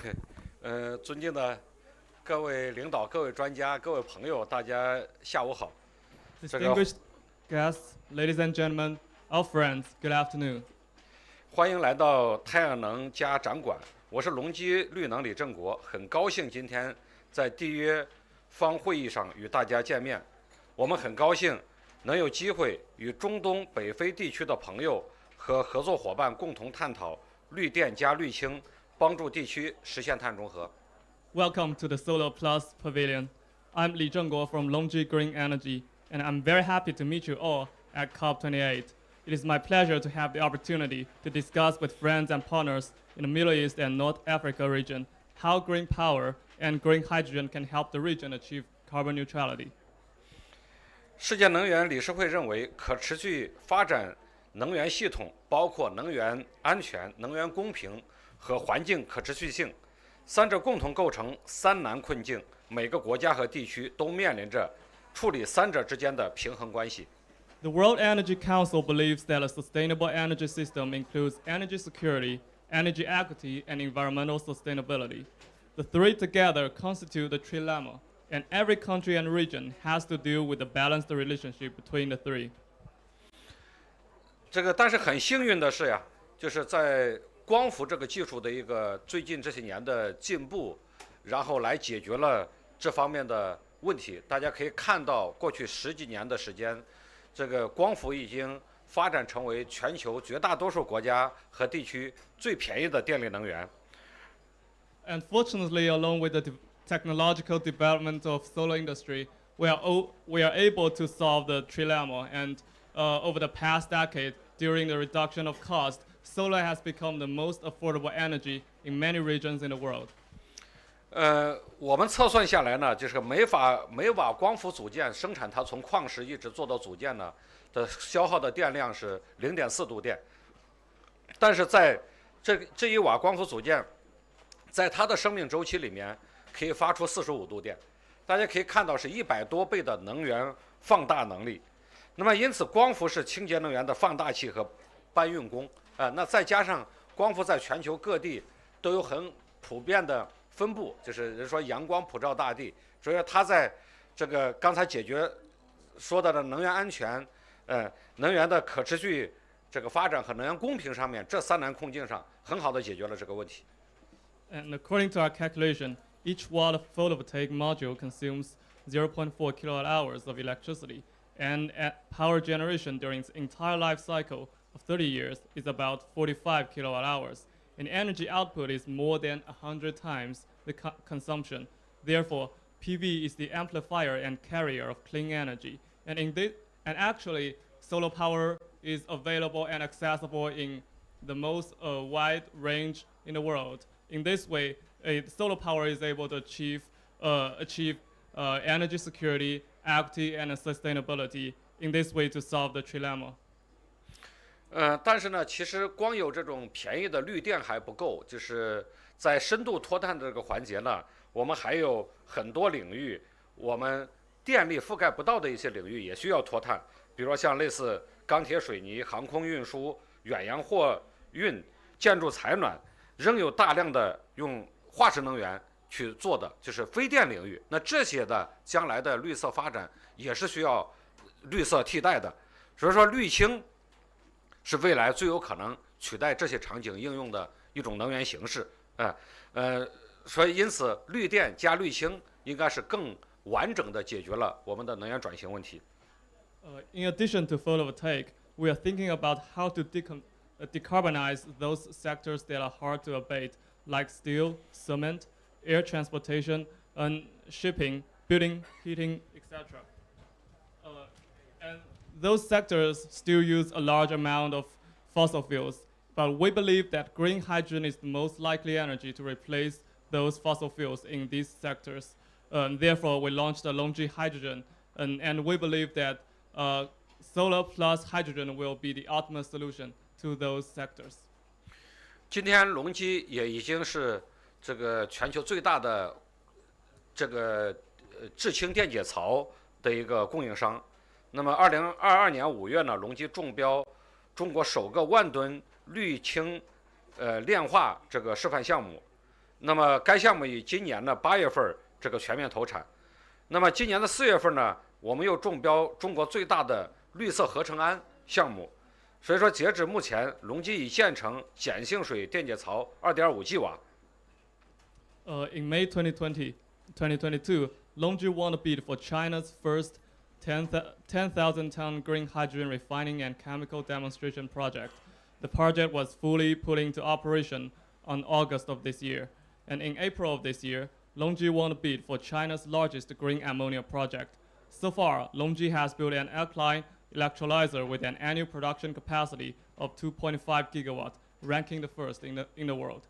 OK，尊敬的各位领导、各位专家、各位朋友，大家下午好。Distinguished guests, ladies and gentlemen, our friends, good afternoon. 欢迎来到太阳能加展馆，我是隆基绿能李正国，很高兴今天在缔约方会议上与大家见面。我们很高兴能有机会与中东北非地区的朋友和合作伙伴共同探讨绿电加绿氢，帮助地区实现碳中和。Welcome to the Solar Plus Pavilion. I'm Li Zhengguo from LONGi Green Energy, and I'm very happy to meet you all at COP28. It is my pleasure to have the opportunity to discuss with friends and partners in the Middle East and North Africa region how green power and green hydrogen can help the region achieve carbon neutrality. 世界能源理事会认为，可持续发展能源系统包括能源安全、能源公平和环境可持续性，三者共同构成三难困境，每个国家和地区都面临着处理三者之间的平衡关系。The World Energy Council believes that a sustainable energy system includes energy security, energy equity, and environmental sustainability. The three together constitute the trilemma, and every country and region has to deal with the balanced relationship between the three. 但是很幸运的是呀，就是在光伏这个技术的一个最近这些年的进步，然后来解决了这方面的问题。大家可以看到，过去10几年的时间，这个光伏已经发展成为全球绝大多数国家和地区最便宜的电力能源。Unfortunately, along with the technological development of solar industry, we are able to solve the trilemma. And over the past decade, during the reduction of cost, solar has become the most affordable energy in many regions in the world. 我们测算下来呢，就是每瓦光伏组件生产它从矿石一直做到组件呢的消耗的电量是0.4度电，但是在这一瓦光伏组件，在它的生命周期里面可以发出45度电，大家可以看到是100多倍的能源放大能力。那么因此，光伏是清洁能源的放大器和搬运工那再加上光伏在全球各地都有很普遍的分布，就是人说阳光普照大地，所以它在这个刚才解决说到的能源安全、能源的可持续这个发展和能源公平上面这三难困境上，很好的解决了这个问题。And according to our calculation, each watt of photovoltaic module consumes 0.4 kilowatt hours of electricity, and power generation during its entire life cycle of 30 years is about 45 kilowatt hours. And energy output is more than 100 times the consumption. Therefore, PV is the amplifier and carrier of clean energy. And actually, solar power is available and accessible in the most wide range in the world. In this way, solar power is able to achieve energy security, equity, and sustainability. In this way, to solve the trilemma. 但是呢，其实光有这种便宜的绿电还不够，就是在深度脱碳这个环节呢，我们还有很多领域，我们电力覆盖不到的一些领域也需要脱碳，比如说像类似钢铁、水泥、航空运输、远洋货运、建筑采暖，仍有大量的用化石能源去做的，就是非电领域。那这些的将来的绿色发展也是需要绿色替代的，所以说绿氢是未来最有可能取代这些场景应用的一种能源形式，所以因此绿电加绿氢应该是更完整的解决了我们的能源转型问题。In addition to photovoltaic, we are thinking about how to decarbonize those sectors that are hard to abate, like steel, cement, air transportation, and shipping, building, heating, etc. And those sectors still use a large amount of fossil fuels, but we believe that green hydrogen is the most likely energy to replace those fossil fuels in these sectors. Therefore, we launched the LONGi hydrogen, and we believe that solar plus hydrogen will be the ultimate solution to those sectors. 今天隆基也已经是这个全球最大的这个制氢电解槽的一个供应商。那么2022年5月呢，隆基中标中国首个1万吨氯氢炼化这个示范项目。那么该项目于今年的8月份这个全面投产。那么今年的4月份呢，我们又中标中国最大的绿色合成氨项目。所以说，截止目前，LONGi已建成碱性水电解槽2.5吉瓦。In May 2022, LONGi won a bid for China's first 10,000-ton green hydrogen refining and chemical demonstration project. The project was fully put into operation on August of this year. And in April of this year, LONGi won a bid for China's largest green ammonia project. So far, LONGi has built an alkaline electrolyzer with an annual production capacity of 2.5 gigawatt, ranking the first in the world.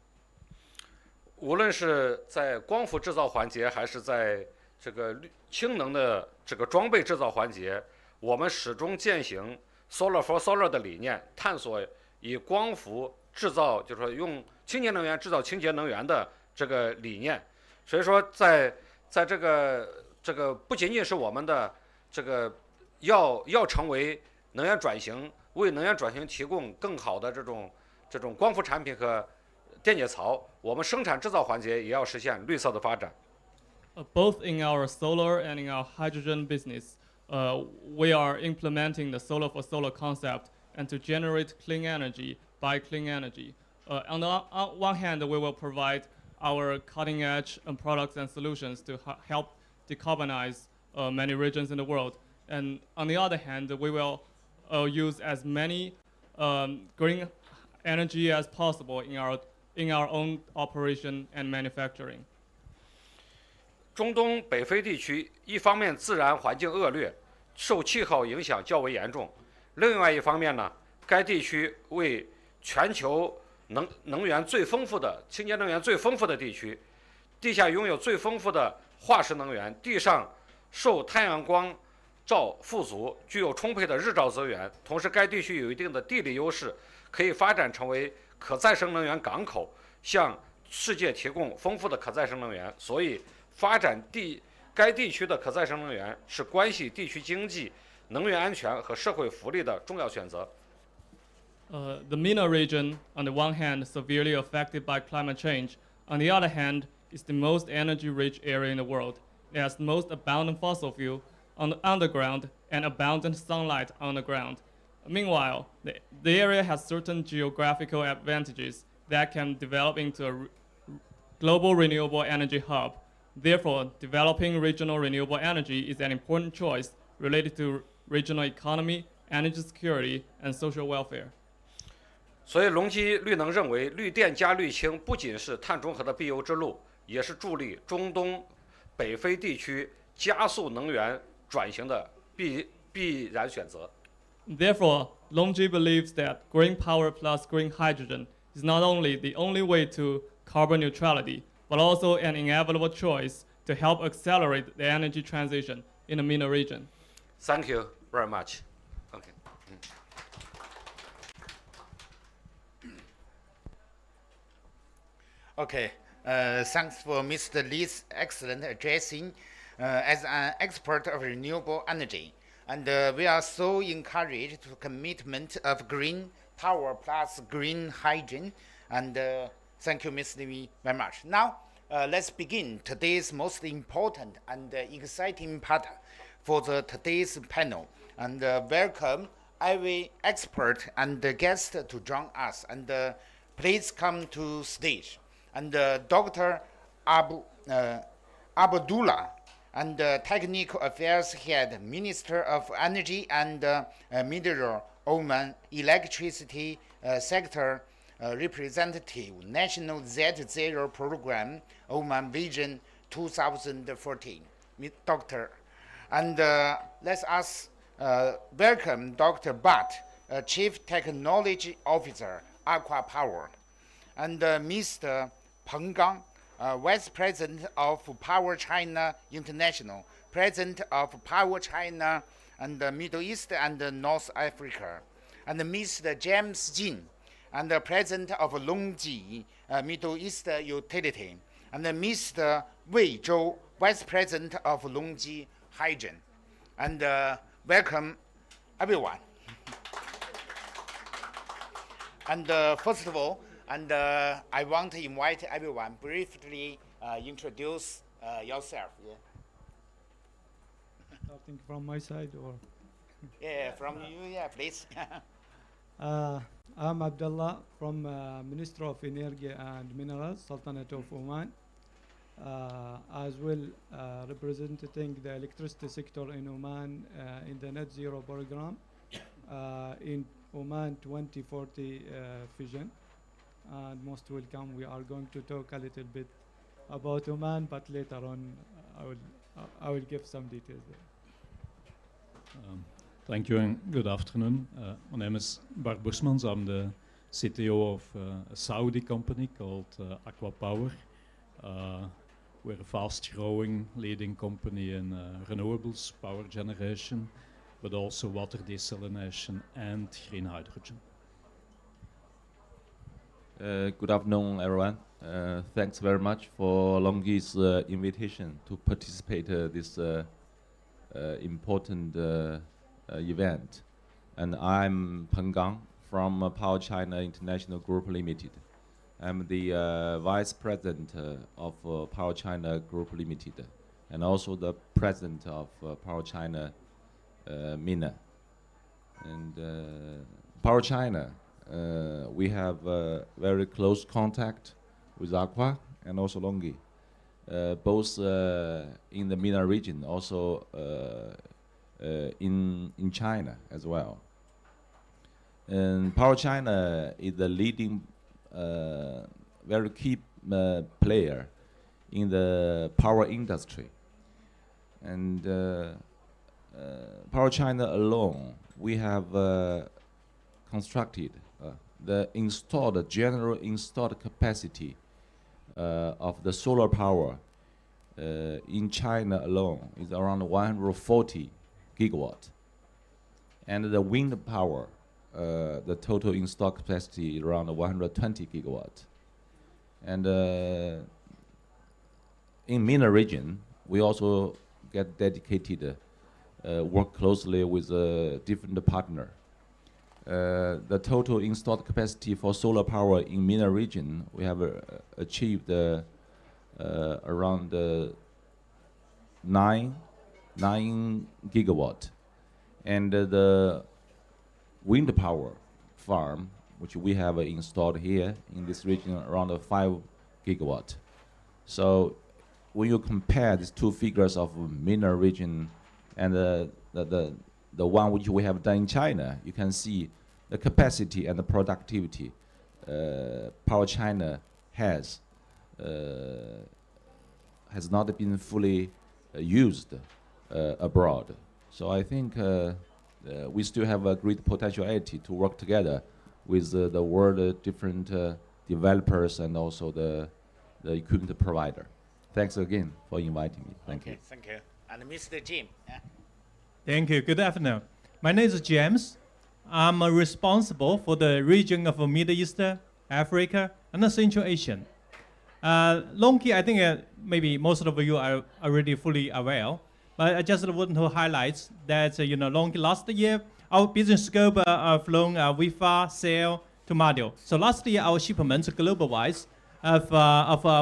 无论是在光伏制造环节，还是在这个氢能的这个装备制造环节，我们始终践行 Solar for Solar 的理念，探索以光伏制造，就是说用清洁能源制造清洁能源的这个理念。所以说在这个不仅仅是我们的这个要成为能源转型，为能源转型提供更好的这种光伏产品和电解槽，我们生产制造环节也要实现绿色的发展。Both in our solar and in our hydrogen business, we are implementing the solar for solar concept and to generate clean energy by clean energy. On the one hand, we will provide our cutting edge products and solutions to help decarbonize many regions in the world. And on the other hand, we will use as many green energy as possible in our own operation and manufacturing. 中东北非地区一方面自然环境恶劣，受气候影响较为严重；另外一方面呢，该地区为全球能源最丰富的清洁能源最丰富的地区，地下拥有最丰富的化石能源，地上受太阳光照富足，具有充沛的日照资源，同时该地区有一定的地理优势，可以发展成为可再生能源港口，向世界提供丰富的可再生能源。所以，发展该地区的可再生能源是关系地区经济、能源安全和社会福利的重要选择。The MENA region, on the one hand, severely affected by climate change. On the other hand, is the most energy-rich area in the world. It has the most abundant fossil fuel on the underground and abundant sunlight on the ground. Meanwhile, the area has certain geographical advantages that can develop into a global renewable energy hub. Therefore, developing regional renewable energy is an important choice related to regional economy, energy security, and social welfare. 所以，LONGi绿能认为，绿电加绿氢不仅是碳中和的必由之路，也是助力中东北非地区加速能源转型的必然选择。Therefore, LONGi believes that green power plus green hydrogen is not only the only way to carbon neutrality, but also an inevitable choice to help accelerate the energy transition in the MENA region. Thank you very much. Okay. Okay, thanks for Mr. Lee's excellent addressing as an expert of renewable energy. And we are so encouraged to the commitment of green power plus green hydrogen. And thank you, Mr. Lee, very much. Now, let's begin today's most important and exciting part for today's panel. And welcome every expert and guest to join us. And please come to stage. And Dr. Abdullah, and Technical Affairs Head, Minister of Energy and Mineral, Oman Electricity Sector Representative, National Z0 Program, Oman Vision 2014. Doctor. And let us welcome Dr. Butt, Chief Technology Officer, Aqua Power, and Mr. Peng Gang, Vice President of Power China International, President of Power China and Middle East and North Africa, and Mr. James Jin, and President of LONGi, Middle East Utility, and Mr. Wei Zhou, Vice President of LONGi Hydrogen. And welcome everyone. And first of all, And I want to invite everyone briefly introduce yourself. Yeah. Starting from my side, or Yeah, from you, yeah, please. I'm Abdullah from Ministry of Energy and Minerals, Sultanate of Oman, as well representing the electricity sector in Oman in the Net Zero program in Oman 2040 vision. And most welcome. We are going to talk a little bit about Oman, but later on I will give some details there. Thank you and good afternoon. My name is Bart Bursmans. I'm the CTO of a Saudi company called Aqua Power. We're a fast-growing leading company in renewables, power generation, but also water desalination and green hydrogen. Good afternoon, everyone. Thanks very much for LONGi's invitation to participate this important event. And I'm Peng Gang from Power China International Group Limited. I'm the Vice President of Power China Group Limited and also the President of Power China MENA. And Power China, we have very close contact with Aqua and also LONGi, both in the MENA region, also in China as well. And Power China is the leading, very key player in the power industry. And Power China alone, we have constructed the general installed capacity of the solar power in China alone is around 140 gigawatt. And the wind power, the total installed capacity is around 120 gigawatt. And in MENA region, we also get dedicated, work closely with a different partner. The total installed capacity for solar power in MENA region, we have achieved around 9 gigawatt. And the wind power farm, which we have installed here in this region, around 5 gigawatt. So when you compare these two figures of MENA region and the one which we have done in China, you can see the capacity and the productivity Power China has not been fully used abroad. So I think we still have a great potentiality to work together with the world different developers and also the equipment provider. Thanks again for inviting me. Thank you. Thank you. And Mr. Jim. Yeah. Thank you. Good afternoon. My name is James. I'm responsible for the region of Middle East, Africa, and Central Asia. LONGi, I think maybe most of you are already fully aware, but I just want to highlight that LONGi last year our business scope from wafer, cell to module. So last year our shipments global-wise of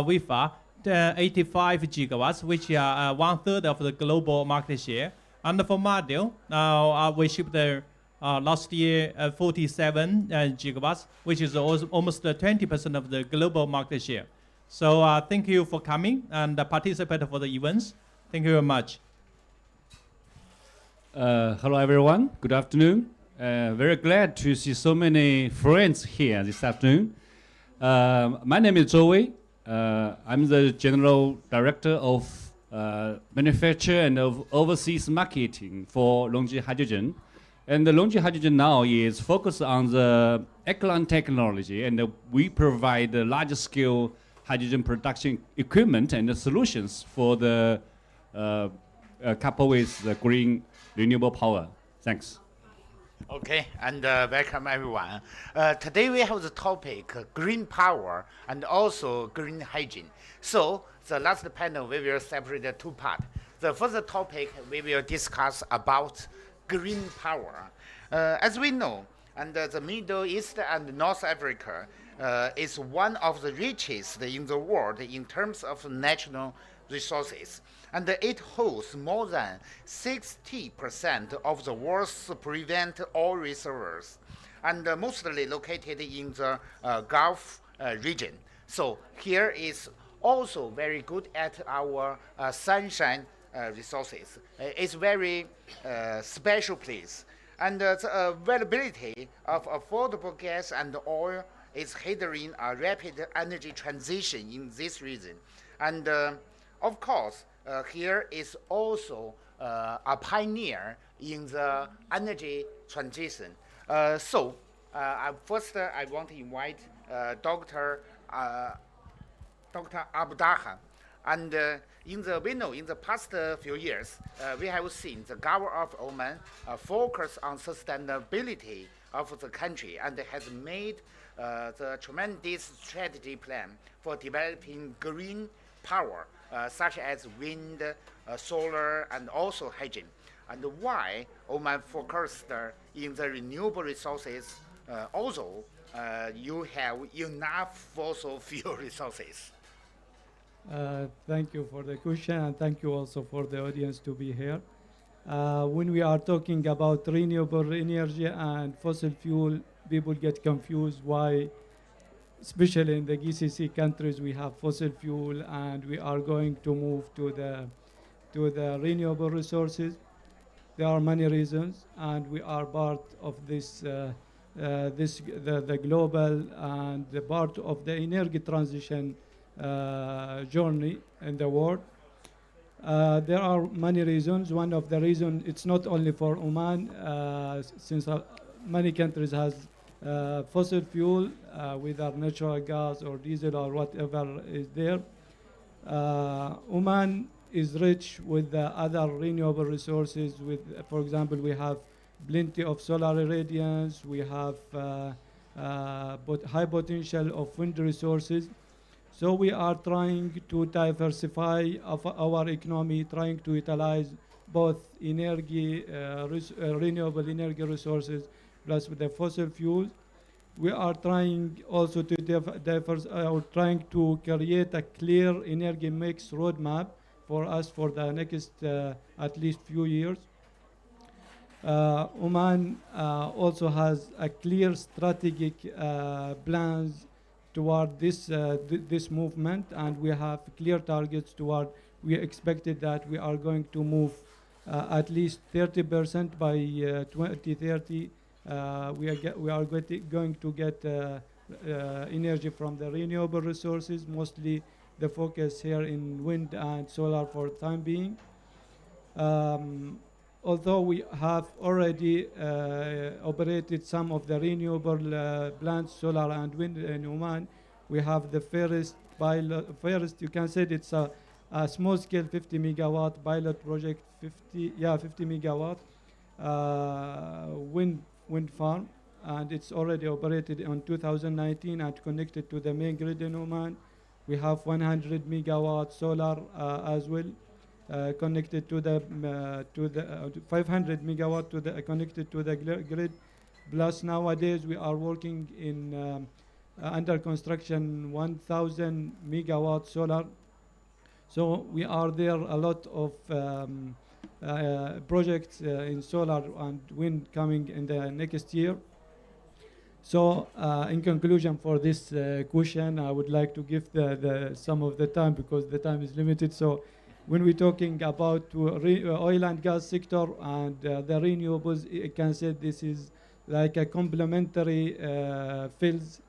wafer 85 gigawatts, which are 1/3 of the global market share. And for module, we shipped last year 47 gigawatts, which is almost 20% of the global market share. So thank you for coming and participate for the events. Thank you very much. Hello everyone, good afternoon. Very glad to see so many friends here this afternoon. My name is Zhou Wei. I'm the General Director of Manufacture and of Overseas Marketing for LONGi Hydrogen. And the LONGi Hydrogen now is focused on the alkaline technology, and we provide the large-scale hydrogen production equipment and the solutions for the couple with the green renewable power. Thanks. Okay, and welcome everyone. Today we have the topic green power and also green hygiene. So the last panel we will separate the two parts. The first topic we will discuss about green power. As we know, And the Middle East and North Africa is one of the richest in the world in terms of natural resources. And it holds more than 60% of the world's prevent oil reserves, and mostly located in the Gulf region. So here is also very good at our sunshine resources. It's very special place. And the availability of affordable gas and oil is hindering a rapid energy transition in this region. And of course, here is also a pioneer in the energy transition. First, I want to invite Dr. Abdaha. And in the past few years, we have seen the government of Oman focus on sustainability of the country and has made the tremendous strategy plan for developing green power, such as wind, solar, and also hydrogen. And why Oman focused in the renewable resources, although you have enough fossil fuel resources? Thank you for the question, and thank you also for the audience to be here. When we are talking about renewable energy and fossil fuel, people get confused why, especially in the GCC countries, we have fossil fuel and we are going to move to the renewable resources. There are many reasons, and we are part of the global and the part of the energy transition journey in the world. There are many reasons. One of the reasons, it's not only for Oman, since many countries has fossil fuel, whether natural gas or diesel or whatever is there. Oman is rich with the other renewable resources. For example, we have plenty of solar irradiance. We have high potential of wind resources. So we are trying to diversify our economy, trying to utilize both renewable energy resources plus with the fossil fuels. We are trying also to trying to create a clear energy mix roadmap for us for the next at least few years. Oman also has a clear strategic plans toward this movement, and we have clear targets toward. We expected that we are going to move at least 30% by 2030. We are going to get energy from the renewable resources, mostly the focus here in wind and solar for the time being. Although we have already operated some of the renewable plants, solar and wind in Oman, we have the first, you can say it's a small-scale 50 megawatt pilot project, 50 megawatt wind farm, and it's already operated in 2019 and connected to the main grid in Oman. We have 100 megawatt solar as well. Connected to the 500 megawatt connected to the grid. Plus nowadays we are working in under construction 1,000 megawatt solar. So we are there a lot of projects in solar and wind coming in the next year. So in conclusion for this question, I would like to give some of the time because the time is limited. So when we're talking about oil and gas sector and the renewables, I can say this is like a complementary fields.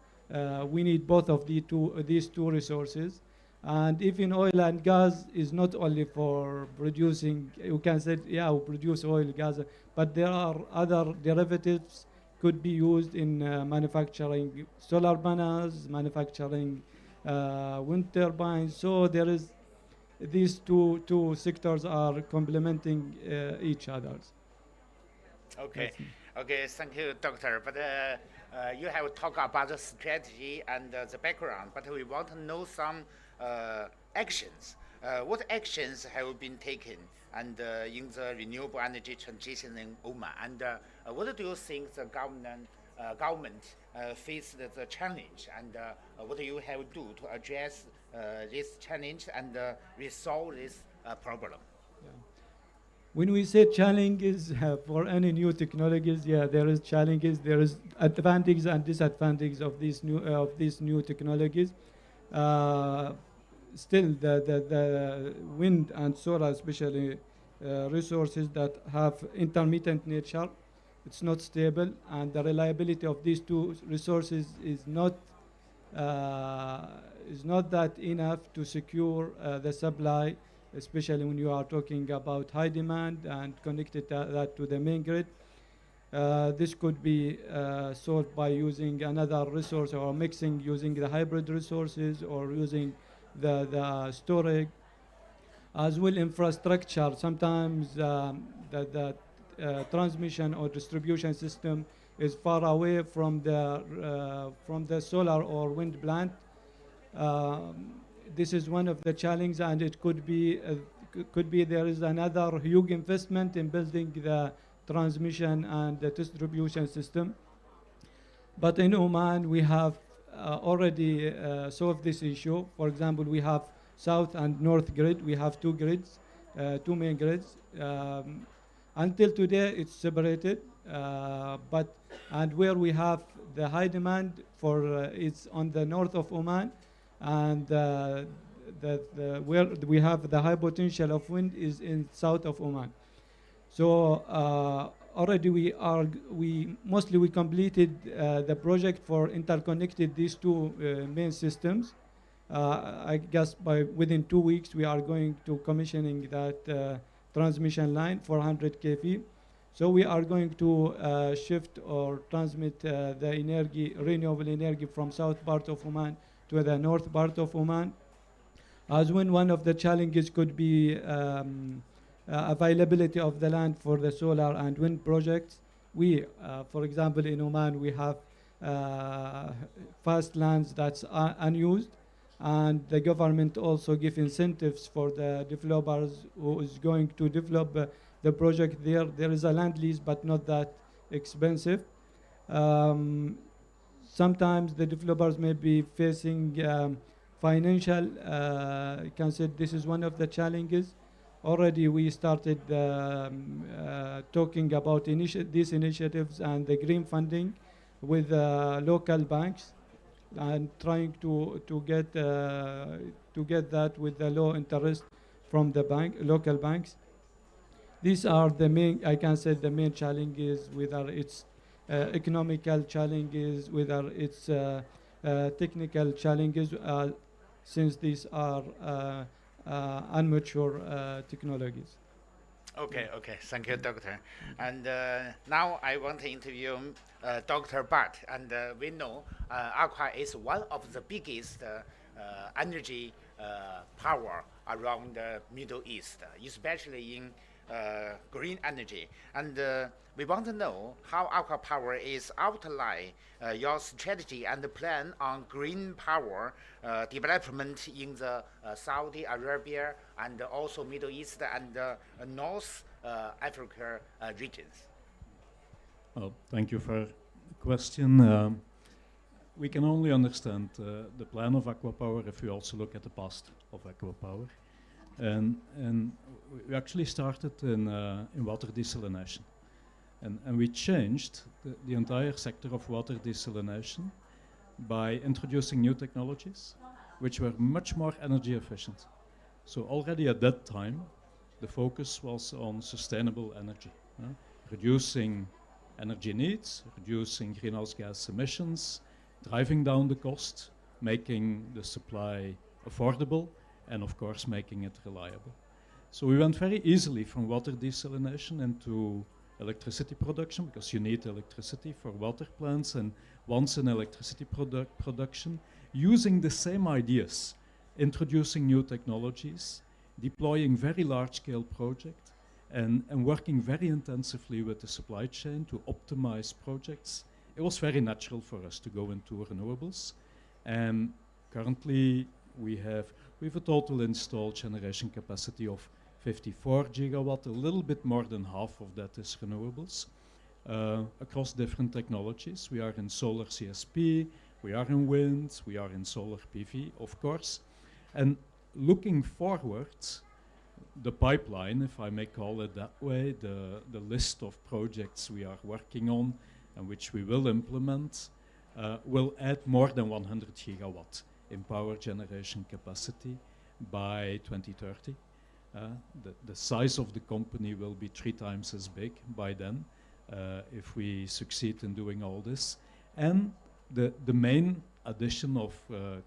We need both of these two resources. And even oil and gas is not only for producing, you can say, yeah, we produce oil, gas, but there are other derivatives could be used in manufacturing solar panels, manufacturing wind turbines. So there is these two sectors are complementing each other. Okay, thank you, Doctor. But you have talked about the strategy and the background, but we want to know some actions. What actions have been taken and in the renewable energy transition in Oman? And what do you think the government government face the challenge, and what do you have to do to address this challenge and resolve this problem? When we say challenges for any new technologies, yeah, there is challenges. There is advantages and disadvantages of these new technologies. Still, the wind and solar, especially resources that have intermittent nature, it's not stable, and the reliability of these two resources is not that enough to secure the supply, especially when you are talking about high demand and connected that to the main grid. This could be solved by using another resource or mixing using the hybrid resources or using the storage. As well, infrastructure. Sometimes the transmission or distribution system is far away from the solar or wind plant. This is one of the challenges, and it could be there is another huge investment in building the transmission and the distribution system. But in Oman, we have already solved this issue. For example, we have south and north grid. We have two grids, two main grids. Until today, it's separated, and where we have the high demand for it's on the north of Oman, and where we have the high potential of wind is in south of Oman. So already we completed the project for interconnected these two main systems. I guess within 2 weeks we are going to commissioning that transmission line 400 kV. So we are going to shift or transmit the renewable energy from south part of Oman to the north part of Oman. As when one of the challenges could be availability of the land for the solar and wind projects. For example, in Oman, we have vast lands that's unused, and the government also give incentives for the developers who is going to develop the project there. There is a land lease, but not that expensive. Sometimes the developers may be facing financial, you can say this is one of the challenges. Already we started talking about these initiatives and the green funding with local banks, and trying to get that with the low interest from the local banks. These are the main, I can say, the main challenges, whether it's economical challenges, whether it's technical challenges, since these are immature technologies. Okay, thank you, Doctor. And now I want to interview Dr. Bart. And we know Aqua is one of the biggest energy power around the Middle East, especially in green energy. And we want to know how Aqua Power is outline your strategy and plan on green power development in the Saudi Arabia and also Middle East and North Africa regions. Well, thank you for the question. We can only understand the plan of Aqua Power if we also look at the past of Aqua Power. And we actually started in water desalination. And we changed the entire sector of water desalination by introducing new technologies, which were much more energy efficient. So already at that time, the focus was on sustainable energy, reducing energy needs, reducing greenhouse gas emissions, driving down the cost, making the supply affordable, and of course making it reliable. So we went very easily from water desalination into electricity production, because you need electricity for water plants, and once in electricity production, using the same ideas, introducing new technologies, deploying very large-scale projects, and working very intensively with the supply chain to optimize projects. It was very natural for us to go into renewables. Currently, we have a total installed generation capacity of 54 gigawatt. A little bit more than half of that is renewables. across different technologies. We are in solar CSP, we are in wind, we are in solar PV, of course. And looking forward, the pipeline, if I may call it that way, the list of projects we are working on and which we will implement, will add more than 100 gigawatt in power generation capacity by 2030. The size of the company will be 3 times as big by then, if we succeed in doing all this. And the main addition of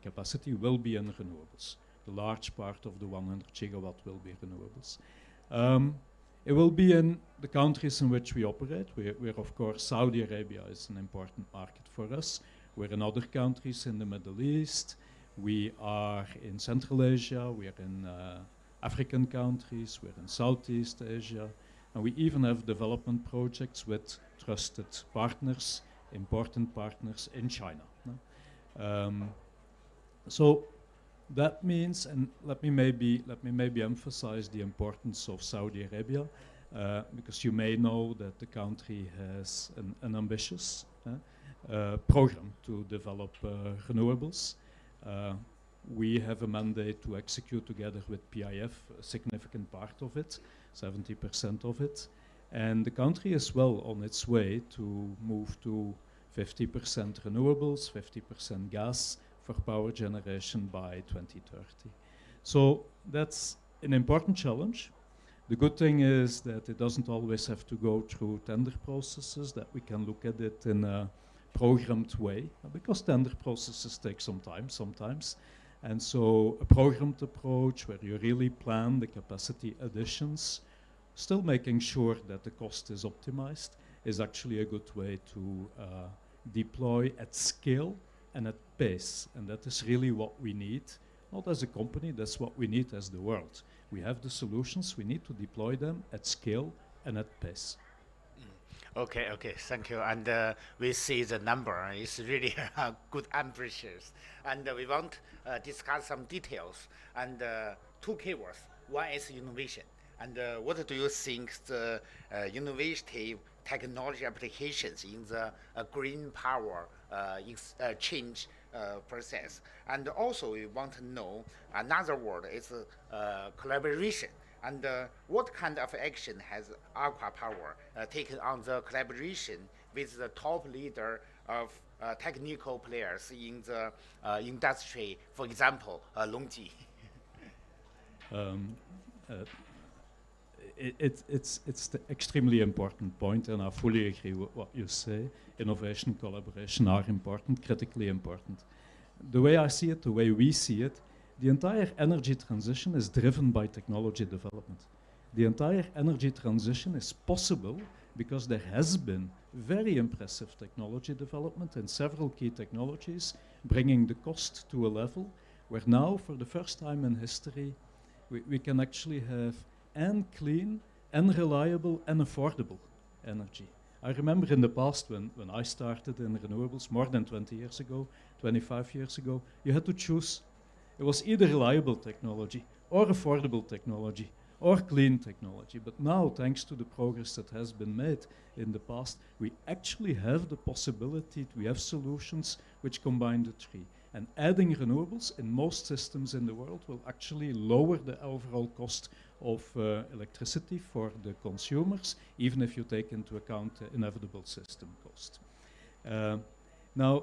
capacity will be in renewables. The large part of the 100 gigawatt will be renewables. It will be in the countries in which we operate. We're of course, Saudi Arabia is an important market for us. We're in other countries in the Middle East. We are in Central Asia. We are in African countries. We're in Southeast Asia. And we even have development projects with trusted partners, important partners in China. So that means, and let me maybe emphasize the importance of Saudi Arabia, because you may know that the country has an ambitious program to develop renewables. We have a mandate to execute together with PIF a significant part of it, 70% of it. And the country is well on its way to move to 50% renewables, 50% gas for power generation by 2030. So that's an important challenge. The good thing is that it doesn't always have to go through tender processes, that we can look at it in a programmed way, because tender processes take some time sometimes. And so a programmed approach where you really plan the capacity additions, still making sure that the cost is optimized, is actually a good way to deploy at scale and at pace. And that is really what we need, not as a company, that's what we need as the world. We have the solutions, we need to deploy them at scale and at pace. Okay, thank you. And we see the number is really good, ambitious. And we want to discuss some details. And 2 keywords. One is innovation. And what do you think the innovative technology applications in the green power change process? And also we want to know another word is collaboration. And what kind of action has Aqua Power taken on the collaboration with the top leader of technical players in the industry, for example, LONGi? It's the extremely important point, and I fully agree with what you say. Innovation, collaboration are important, critically important. The way I see it, the way we see it, the entire energy transition is driven by technology development. The entire energy transition is possible because there has been very impressive technology development in several key technologies, bringing the cost to a level where now, for the first time in history, we can actually have and clean and reliable and affordable energy. I remember in the past when I started in renewables more than 20 years ago, 25 years ago, you had to choose. It was either reliable technology or affordable technology or clean technology. But now, thanks to the progress that has been made in the past, we actually have the possibility, we have solutions which combine the 3. And adding renewables in most systems in the world will actually lower the overall cost of electricity for the consumers, even if you take into account the inevitable system cost. Now,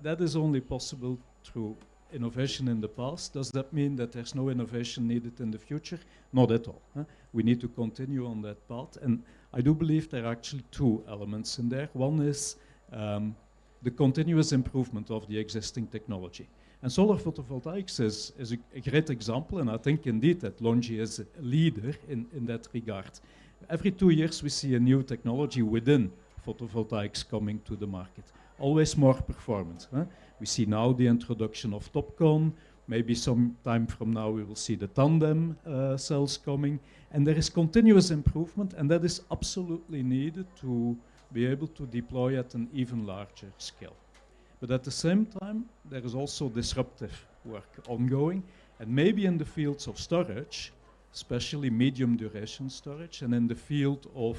that is only possible through innovation in the past. Does that mean that there's no innovation needed in the future? Not at all. We need to continue on that path. And I do believe there are actually 2 elements in there. One is the continuous improvement of the existing technology. And solar photovoltaics is a great example, and I think indeed that LONGi is a leader in that regard. Every 2 years we see a new technology within photovoltaics coming to the market. Always more performance. We see now the introduction of TOPCon. Maybe some time from now we will see the tandem cells coming. And there is continuous improvement, and that is absolutely needed to be able to deploy at an even larger scale. But at the same time, there is also disruptive work ongoing. And maybe in the fields of storage, especially medium duration storage, and in the field of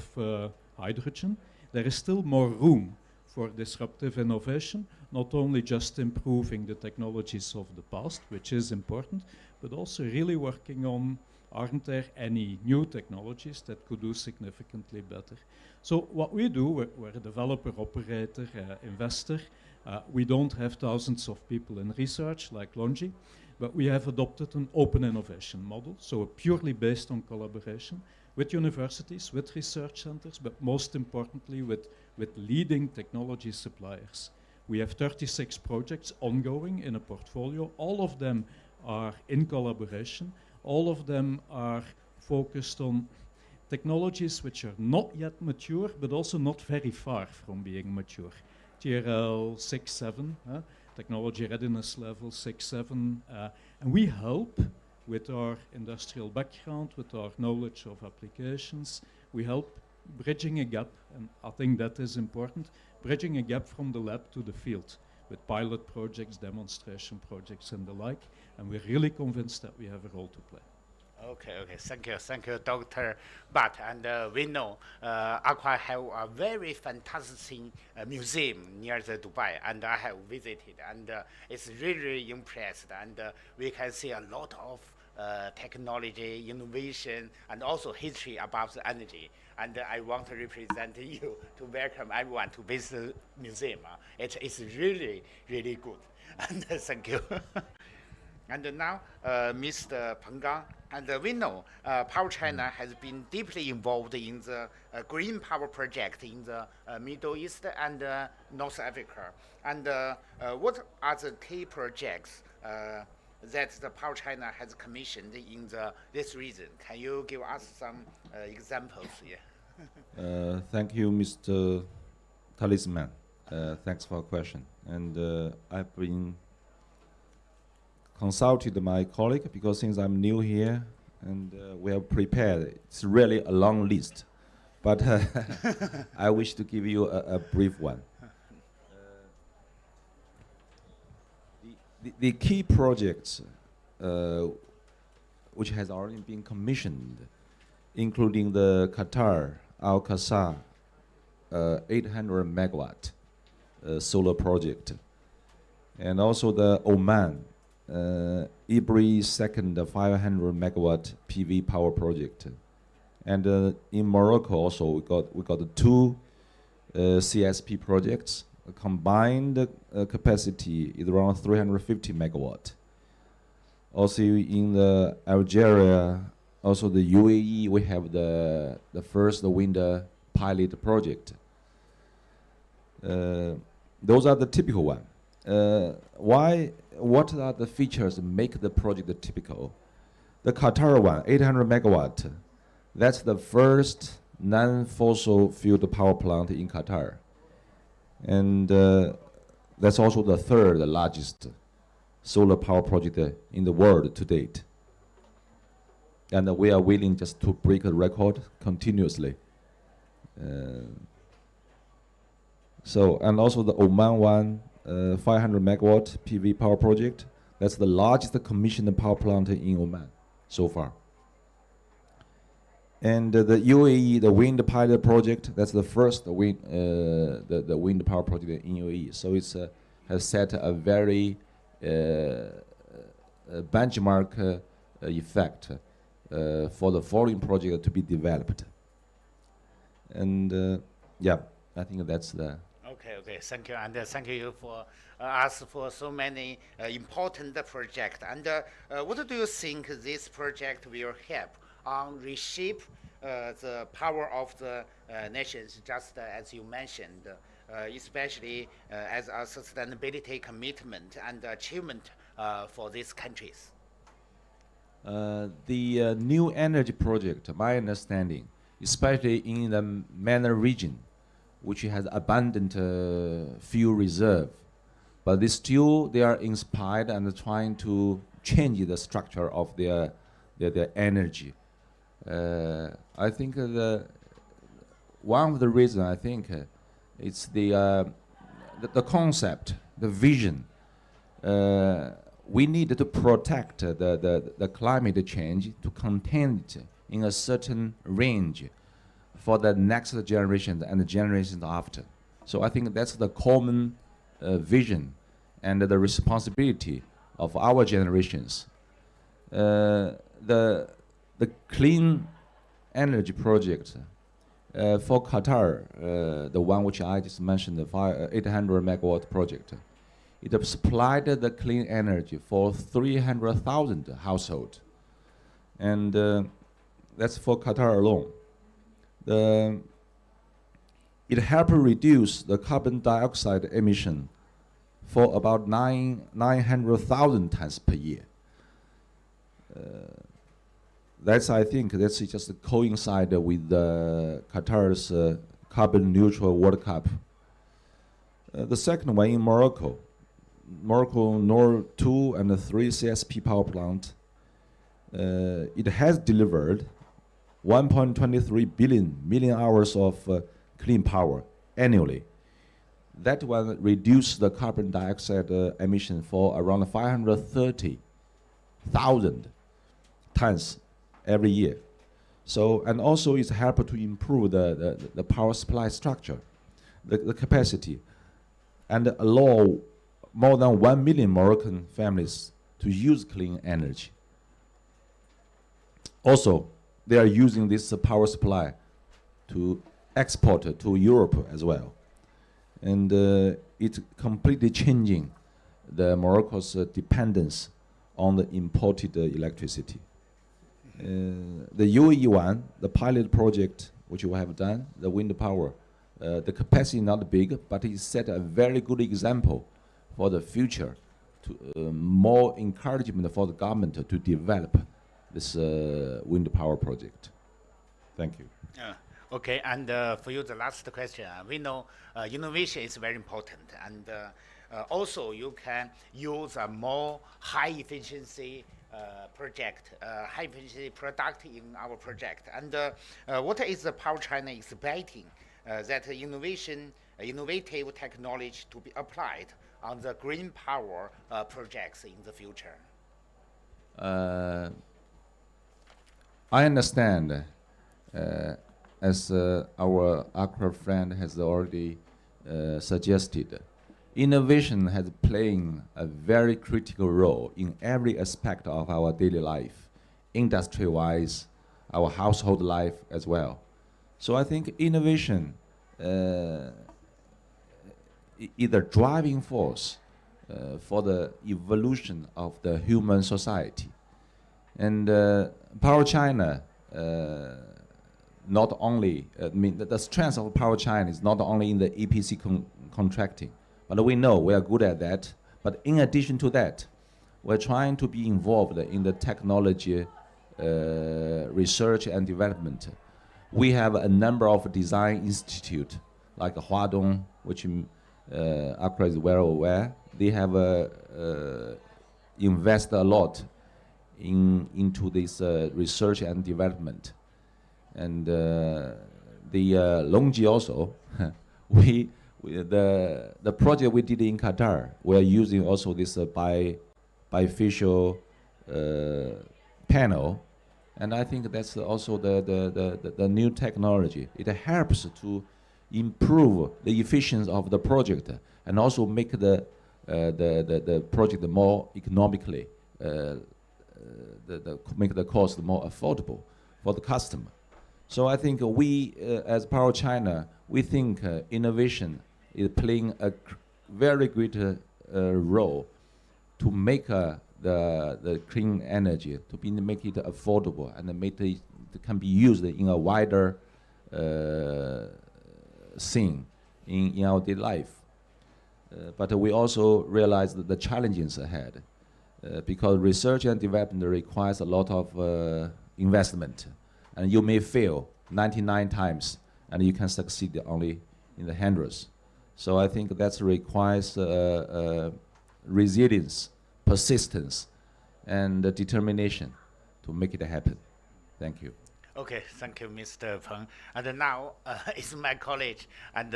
hydrogen, there is still more room for disruptive innovation, not only just improving the technologies of the past, which is important, but also really working on, aren't there any new technologies that could do significantly better? So what we do, we're a developer, operator, investor. We don't have thousands of people in research like LONGi, but we have adopted an open innovation model, so purely based on collaboration with universities, with research centers, but most importantly with leading technology suppliers. We have 36 projects ongoing in a portfolio. All of them are in collaboration. All of them are focused on technologies which are not yet mature, but also not very far from being mature. TRL 6, 7, technology readiness level 6, 7, and we help with our industrial background, with our knowledge of applications, we help bridging a gap, and I think that is important, bridging a gap from the lab to the field with pilot projects, demonstration projects and the like, and we're really convinced that we have a role to play. Okay, thank you, Dr. Butt. And we know Aqua have a very fantastic museum near the Dubai, and I have visited, and it's really impressed. And we can see a lot of technology, innovation, and also history about the energy. And I want to represent you to welcome everyone to visit the museum. It's really, really good. And thank you. And now, Mr. Peng Gang, and we know Power China has been deeply involved in the green power project in the Middle East and North Africa. And what are the key projects that the Power China has commissioned in this region? Can you give us some examples here? Thank you, Mr. Talisman. Thanks for the question. And I've been consulted my colleague because since I'm new here and we have prepared, it's really a long list, but I wish to give you a brief one. The key projects which has already been commissioned, including the Qatar Al Qasar 800 megawatt solar project, and also the Oman Ibri second 500 megawatt PV power project, and in Morocco also we got two CSP projects. A combined capacity is around 350 megawatt. Also in the Algeria, also the UAE, we have the first wind pilot project. Those are the typical one. What are the features that make the project typical? The Qatar one, 800 megawatt, that's the first non-fossil fuel power plant in Qatar. And that's also the third largest solar power project in the world to date. And we are willing just to break a record continuously. And also the Oman one, 500 megawatt PV power project. That's the largest commissioned power plant in Oman so far. And the UAE, the wind pilot project, that's the first wind, the wind power project in UAE. So it's has set a very benchmark effect for the following project to be developed. And yeah, I think that's the. Okay, thank you, and thank you for us for so many important projects. And what do you think this project will help on reshape the power of the nations, just as you mentioned, especially as a sustainability commitment and achievement for these countries? The new energy project, my understanding, especially in the MENA region, which has abundant fuel reserve, but they are inspired and trying to change the structure of their energy. I think one of the reasons I think it's the concept, the vision. We need to protect the climate change, to contain it in a certain range for the next generation and the generations after. So I think that's the common vision and the responsibility of our generations. The clean energy project for Qatar, the one which I just mentioned, the 800 megawatt project, it supplied the clean energy for 300,000 households. And that's for Qatar alone. It helped reduce the carbon dioxide emission for about 900,000 tons per year. I think that's just coincide with Qatar's carbon neutral World Cup. The second one in Morocco Nor 2 and 3 CSP power plant. It has delivered 1.23 million hours of clean power annually. That one reduced the carbon dioxide emission for around 530,000 tons every year. So, and also it's helped to improve the power supply structure, the capacity, and allow more than 1 million Moroccan families to use clean energy. Also, they are using this power supply to export to Europe as well. And it's completely changing Morocco's dependence on the imported electricity. The UAE one, the pilot project which we have done, the wind power, the capacity is not big, but it set a very good example for the future, to more encouragement for the government to develop this wind power project. Thank you. Okay, and for you, the last question. We know innovation is very important, and also you can use a more high efficiency project, high efficiency product in our project. And what is the Power China expecting that innovative technology to be applied on the green power projects in the future? I understand, as our Accra friend has already suggested, innovation has playing a very critical role in every aspect of our daily life, industry-wise, our household life as well. So I think innovation is a driving force for the evolution of the human society. And Power China, not only, the strength of Power China is not only in the EPC contracting, but we know we are good at that. But in addition to that, we're trying to be involved in the technology research and development. We have a number of design institutes, like Huadong, which Accra is well aware. They have invested a lot into this research and development. And the LONGi also, the project we did in Qatar, we are using also this bifacial panel, and I think that's also the new technology. It helps to improve the efficiency of the project and also make the project more economically, make the cost more affordable for the customer. So I think we, as Power China, we think innovation is playing a very great role to make the clean energy, to make it affordable and make it can be used in a wider scene in our daily life. But we also realize that the challenges ahead, because research and development requires a lot of investment. And you may fail 99 times, and you can succeed only in the hundreds. So I think that requires resilience, persistence, and determination to make it happen. Thank you. Okay, thank you, Mr. Peng. And now it's my colleague and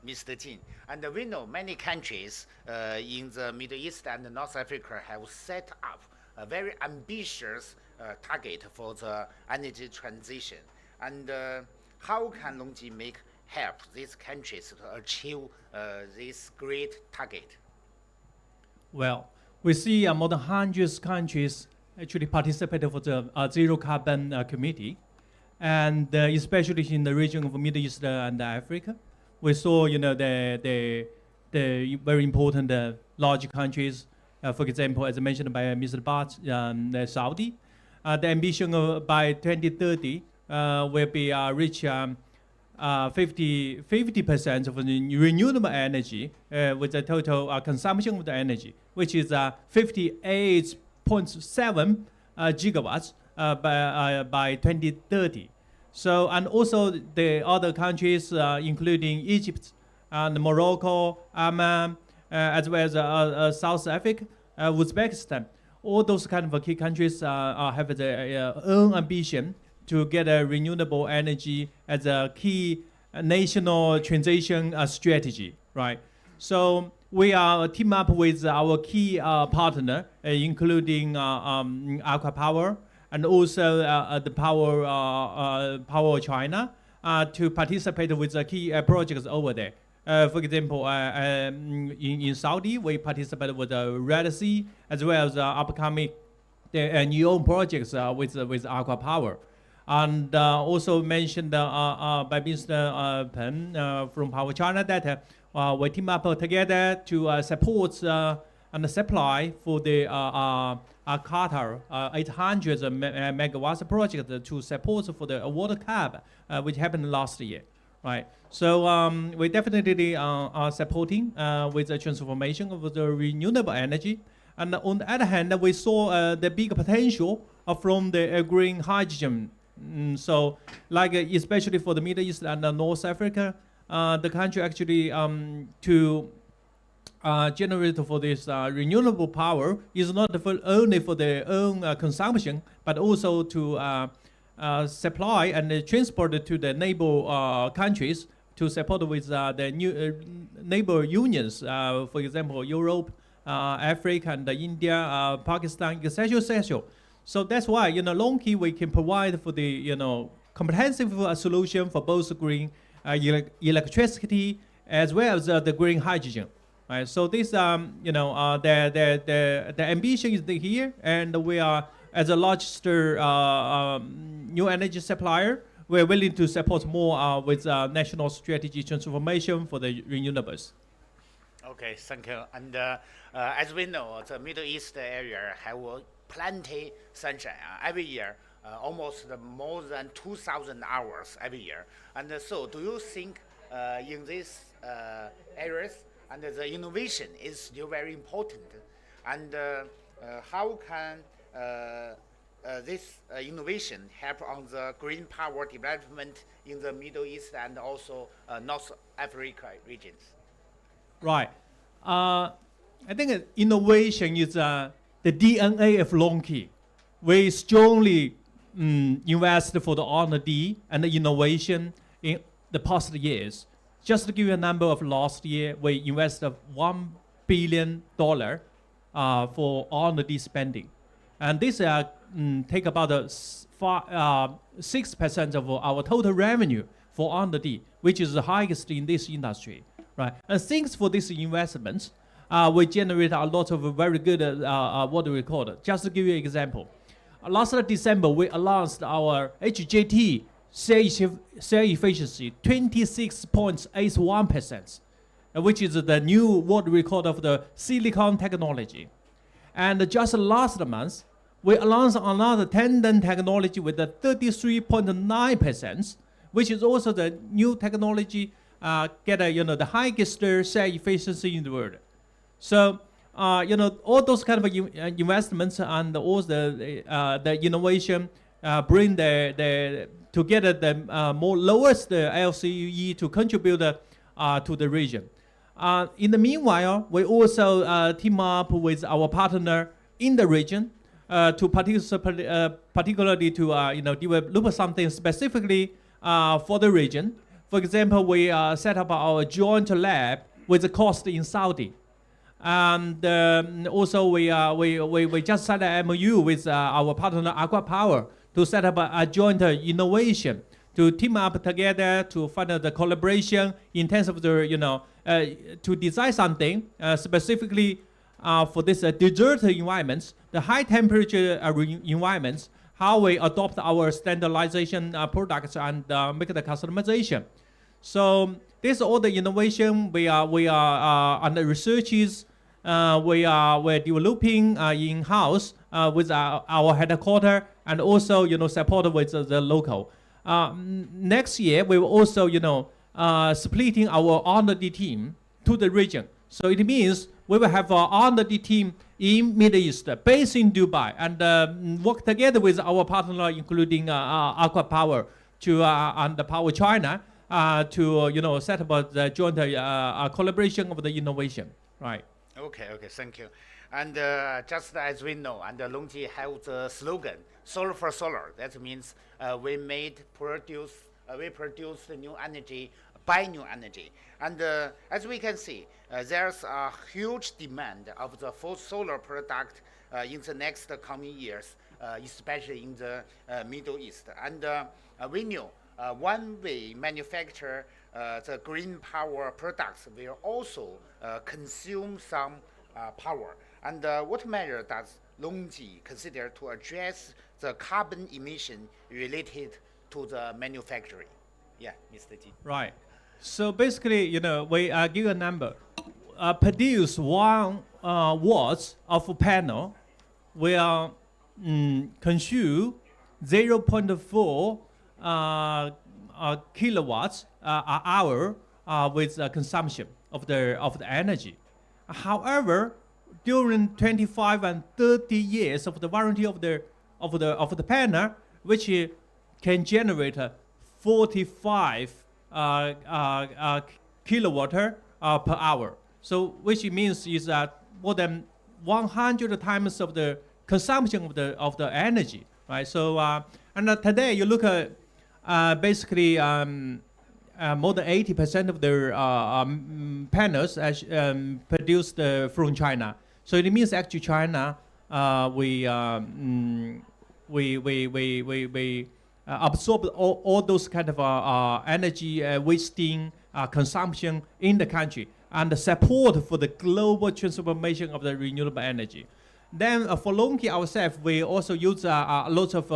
Mr. Jin. And we know many countries in the Middle East and North Africa have set up a very ambitious target for the energy transition. And how can LONGi help these countries to achieve this great target? Well, we see more than 100 countries actually participated for the Zero Carbon Committee, and especially in the region of Middle East and Africa. We saw, the very important large countries, for example, as mentioned by Mr. Bart, Saudi. The ambition by 2030 will be reach 50% of the renewable energy with the total consumption of the energy, which is 58.7 gigawatts by 2030. So, and also the other countries, including Egypt and Morocco, Oman, as well as South Africa, Uzbekistan, all those kind of key countries have their own ambition to get a renewable energy as a key national transition strategy, right? So we are team up with our key partner, including Aqua Power and also the Power China, to participate with the key projects over there. For example, in Saudi, we participate with the Red Sea as well as upcoming new projects with Aqua Power. And also mentioned by Mr. Pen from Power China that we team up together to support and supply for the Qatar 800 megawatts project to support for the water cap, which happened last year, right? So we definitely are supporting with the transformation of the renewable energy. And on the other hand, we saw the big potential from the green hydrogen. So, like especially for the Middle East and North Africa, the country actually to generate for this renewable power is not only for their own consumption, but also to supply and transport it to the neighbor countries to support with the new neighbor unions, for example, Europe, Africa, and India, Pakistan, etc., etc. So that's why, LONGi we can provide for the, comprehensive solution for both green electricity as well as the green hydrogen. Right. So this, the ambition is here, and we are, as a largest new energy supplier, we're willing to support more with national strategy transformation for the renewables. Okay, thank you. And as we know, the Middle East area have plenty sunshine every year, almost more than 2,000 hours every year. And so do you think in these areas, and the innovation is still very important? And how can this innovation help on the green power development in the Middle East and also North Africa regions? Right. I think innovation is the DNA of LONGi. We strongly invest for the R&D and the innovation in the past years. Just to give you a number of last year, we invested $1 billion for R&D spending. And this take about 6% of our total revenue for R&D, which is the highest in this industry. Right. And thanks for this investment, we generate a lot of very good, what do we call it? Just to give you an example. Last December, we announced our HJT cell efficiency 26.81%, which is the new world record of the silicon technology. And just last month, we announced another tandem technology with a 33.9%, which is also the new technology get the highest cell efficiency in the world. So all those kind of investments and all the innovation bring the together the more lowest LCE to contribute to the region. In the meanwhile, we also team up with our partner in the region to participate, particularly to develop something specifically for the region. For example, we set up our joint lab with the cost in Saudi. And also we just signed an MOU with our partner Aqua Power to set up a joint innovation to team up together to find the collaboration in terms of the, to design something specifically for this desert environments, the high temperature environments, how we adopt our standardization products and make the customization. So this is all the innovation we are under researches. We're developing in-house with our headquarters and also supported with the local. Next year we will also splitting our R&D team to the region. So it means we will have our R&D team in Middle East, based in Dubai, and work together with our partner, including Aqua Power and Power China, to set up the joint collaboration of the innovation. Right. Okay, thank you. And just as we know, and LONGi has the slogan, solar for solar. That means we produce the new energy, buy new energy. And as we can see, there's a huge demand of the solar product in the next coming years, especially in the Middle East. And we know when we manufacture the green power products, we also consume some power. And what measure does LONGi consider to address the carbon emission related to the manufacturing? Yeah, Mr. Ji. Right. So basically, we give a number. Produce 1 watts of a panel will consume 0.4 kilowatts an hour with consumption of the energy. However, during 25 and 30 years of the warranty of the panel, which can generate 45 kilowatt per hour. So which means is that more than 100 times of the consumption of the energy, right? So and today you look at basically more than 80% of the panels produced from China. So it means actually China we absorb all those kind of energy wasting consumption in the country and the support for the global transformation of the renewable energy. Then for LONGi ourselves, we also use lots of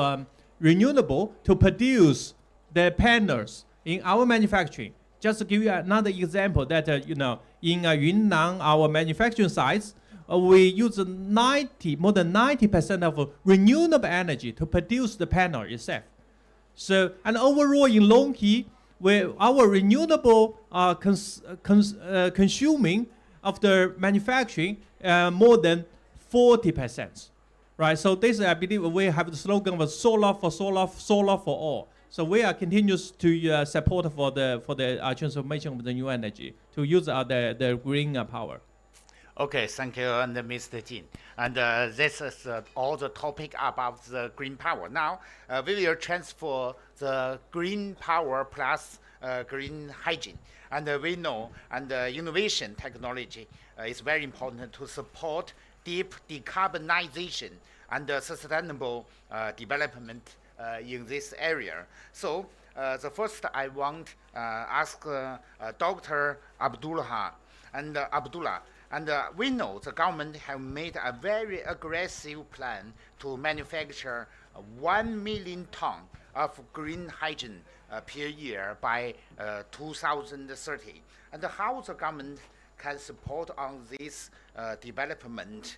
renewable to produce the panels in our manufacturing. Just to give you another example that, in Yunnan, our manufacturing sites, we use more than 90% of renewable energy to produce the panel itself. So, and overall in LONGi, our renewable consuming of the manufacturing more than 40%, right? So this, I believe, we have the slogan of solar for all. So we are continuous to support for the transformation of the new energy to use the green power. Okay, thank you, and Mr. Jin. And this is all the topic about the green power. Now we will transfer the green power plus green hygiene. And we know, and innovation technology is very important to support deep decarbonization and sustainable development in this area. So the first I want ask Dr. Abdullah. And we know the government have made a very aggressive plan to manufacture 1 million ton of green hydrogen per year by 2030. And how the government can support on this development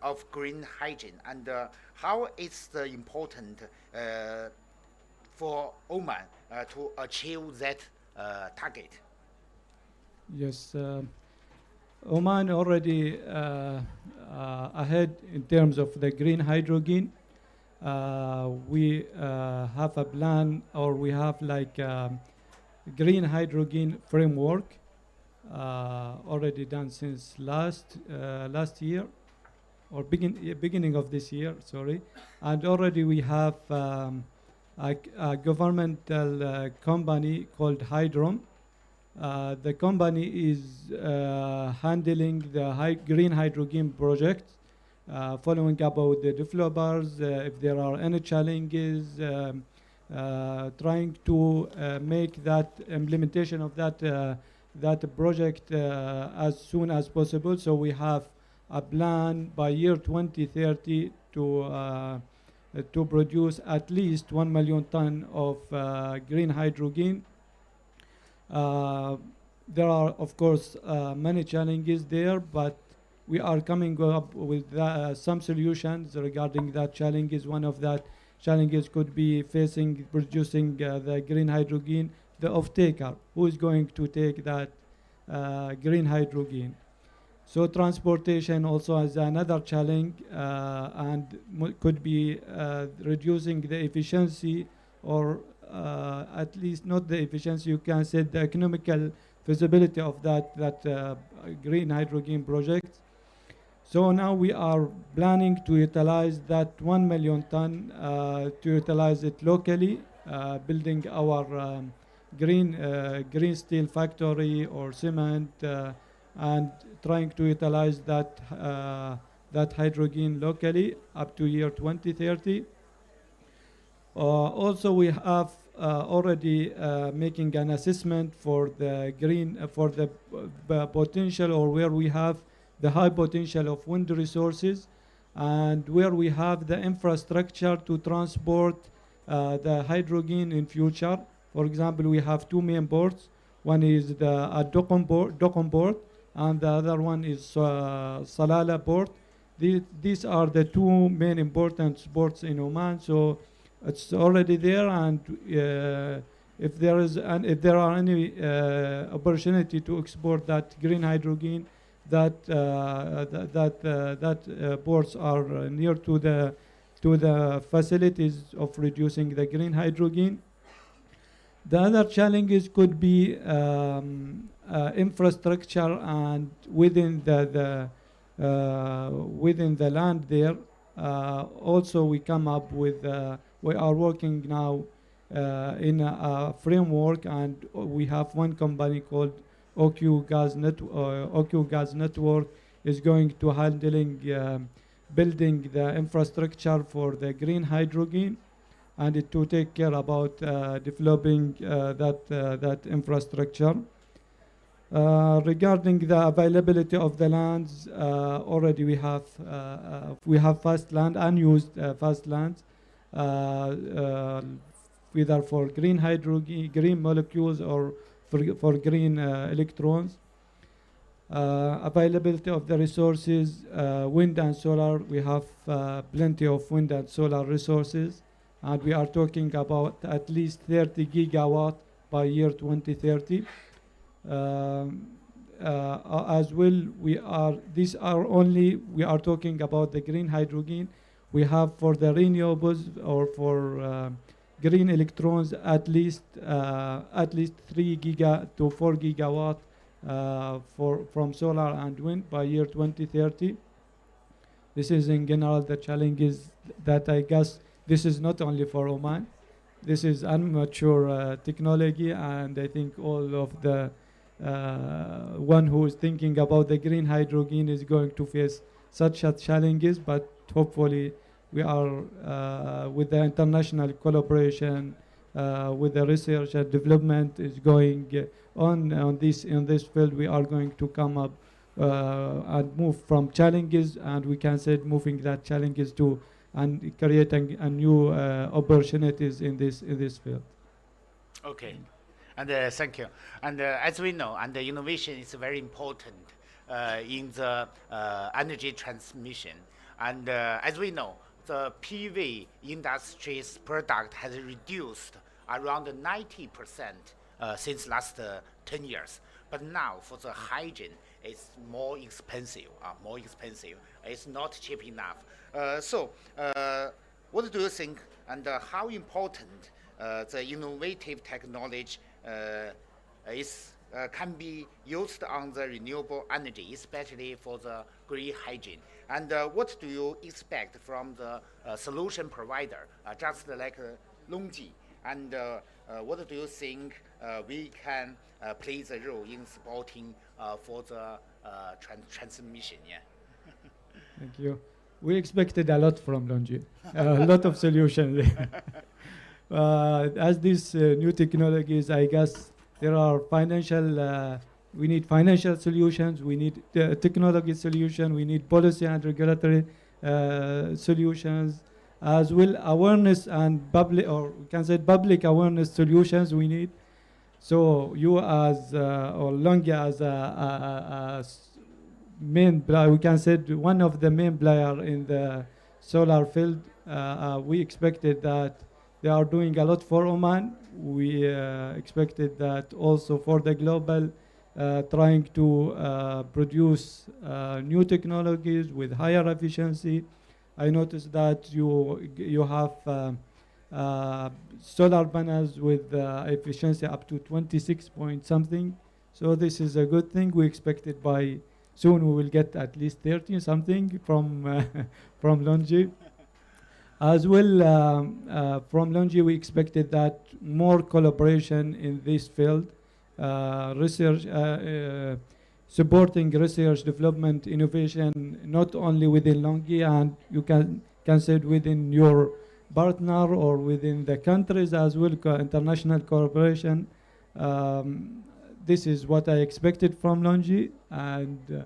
of green hydrogen, and how it's important for Oman to achieve that target? Yes. Oman already ahead in terms of the green hydrogen. We have a plan, or we have like green hydrogen framework already done since last year, or beginning of this year, sorry. And already we have a governmental company called Hydrom. The company is handling the green hydrogen project, following about the developers, if there are any challenges, trying to make that implementation of that project as soon as possible. So we have a plan by year 2030 to produce at least 1 million ton of green hydrogen. There are, of course, many challenges there, but we are coming up with some solutions regarding that challenges. One of that challenges could be facing producing the green hydrogen, the off-taker, who is going to take that green hydrogen. So transportation also is another challenge, and could be reducing the efficiency, or at least not the efficiency, you can say the economical feasibility of that green hydrogen project. So now we are planning to utilize that 1 million ton, to utilize it locally, building our green steel factory or cement, and trying to utilize that hydrogen locally up to year 2030. Also, we have already making an assessment for the for the potential, or where we have the high potential of wind resources, and where we have the infrastructure to transport the hydrogen in future. For example, we have two main ports. One is the Dokkum port, and the other one is Salalah port. These are the two main important ports in Oman. So it's already there, and if there are any opportunity to export that green hydrogen, that ports are near to the facilities of reducing the green hydrogen. The other challenges could be infrastructure, and within the land there. Also, we come up with. We are working now in a framework, and we have one company called OQ Gas Network is going to handling building the infrastructure for the green hydrogen, and it to take care about developing that infrastructure. Regarding the availability of the lands, already we have fast land, unused fast lands, either for green hydrogen, green molecules, or for green electrons. Availability of the resources, wind and solar, we have plenty of wind and solar resources, and we are talking about at least 30 gigawatt by year 2030. As well, we are talking about the green hydrogen. We have for the renewables, or for green electrons, at least 3 giga to 4 gigawatt from solar and wind by year 2030. This is in general the challenges that I guess this is not only for Oman. This is immature technology, and I think all of the one who is thinking about the green hydrogen is going to face such challenges, but hopefully we are with the international collaboration, with the research and development is going on in this field. We are going to come up and move from challenges, and we can say moving that challenges to and creating a new opportunities in this field. Okay, and thank you. And as we know, and the innovation is very important in the energy transmission. And as we know, the PV industry's product has reduced around 90% since last 10 years. But now for the hydrogen, it's more expensive. It's not cheap enough. So what do you think, and how important the innovative technology can be used on the renewable energy, especially for the green hydrogen? And what do you expect from the solution provider, just like LONGi? And what do you think we can play the role in supporting for the transmission? Yeah. Thank you. We expected a lot from LONGi, a lot of solutions. as these new technologies, I guess there are financial, we need financial solutions, we need technology solution, we need policy and regulatory solutions, as well awareness and public, or we can say public awareness solutions we need. So you as, or LONGi as a main player, we can say one of the main player in the solar field, we expected that they are doing a lot for Oman. We expected that also for the global, trying to produce new technologies with higher efficiency. I noticed that you have solar panels with efficiency up to 26 point something. So this is a good thing. We expected by soon we will get at least 30 something from from LONGi. As well, from LONGi, we expected that more collaboration in this field, research, supporting research, development, innovation, not only within LONGi, and you can say it within your partner or within the countries as well, international cooperation. This is what I expected from LONGi, and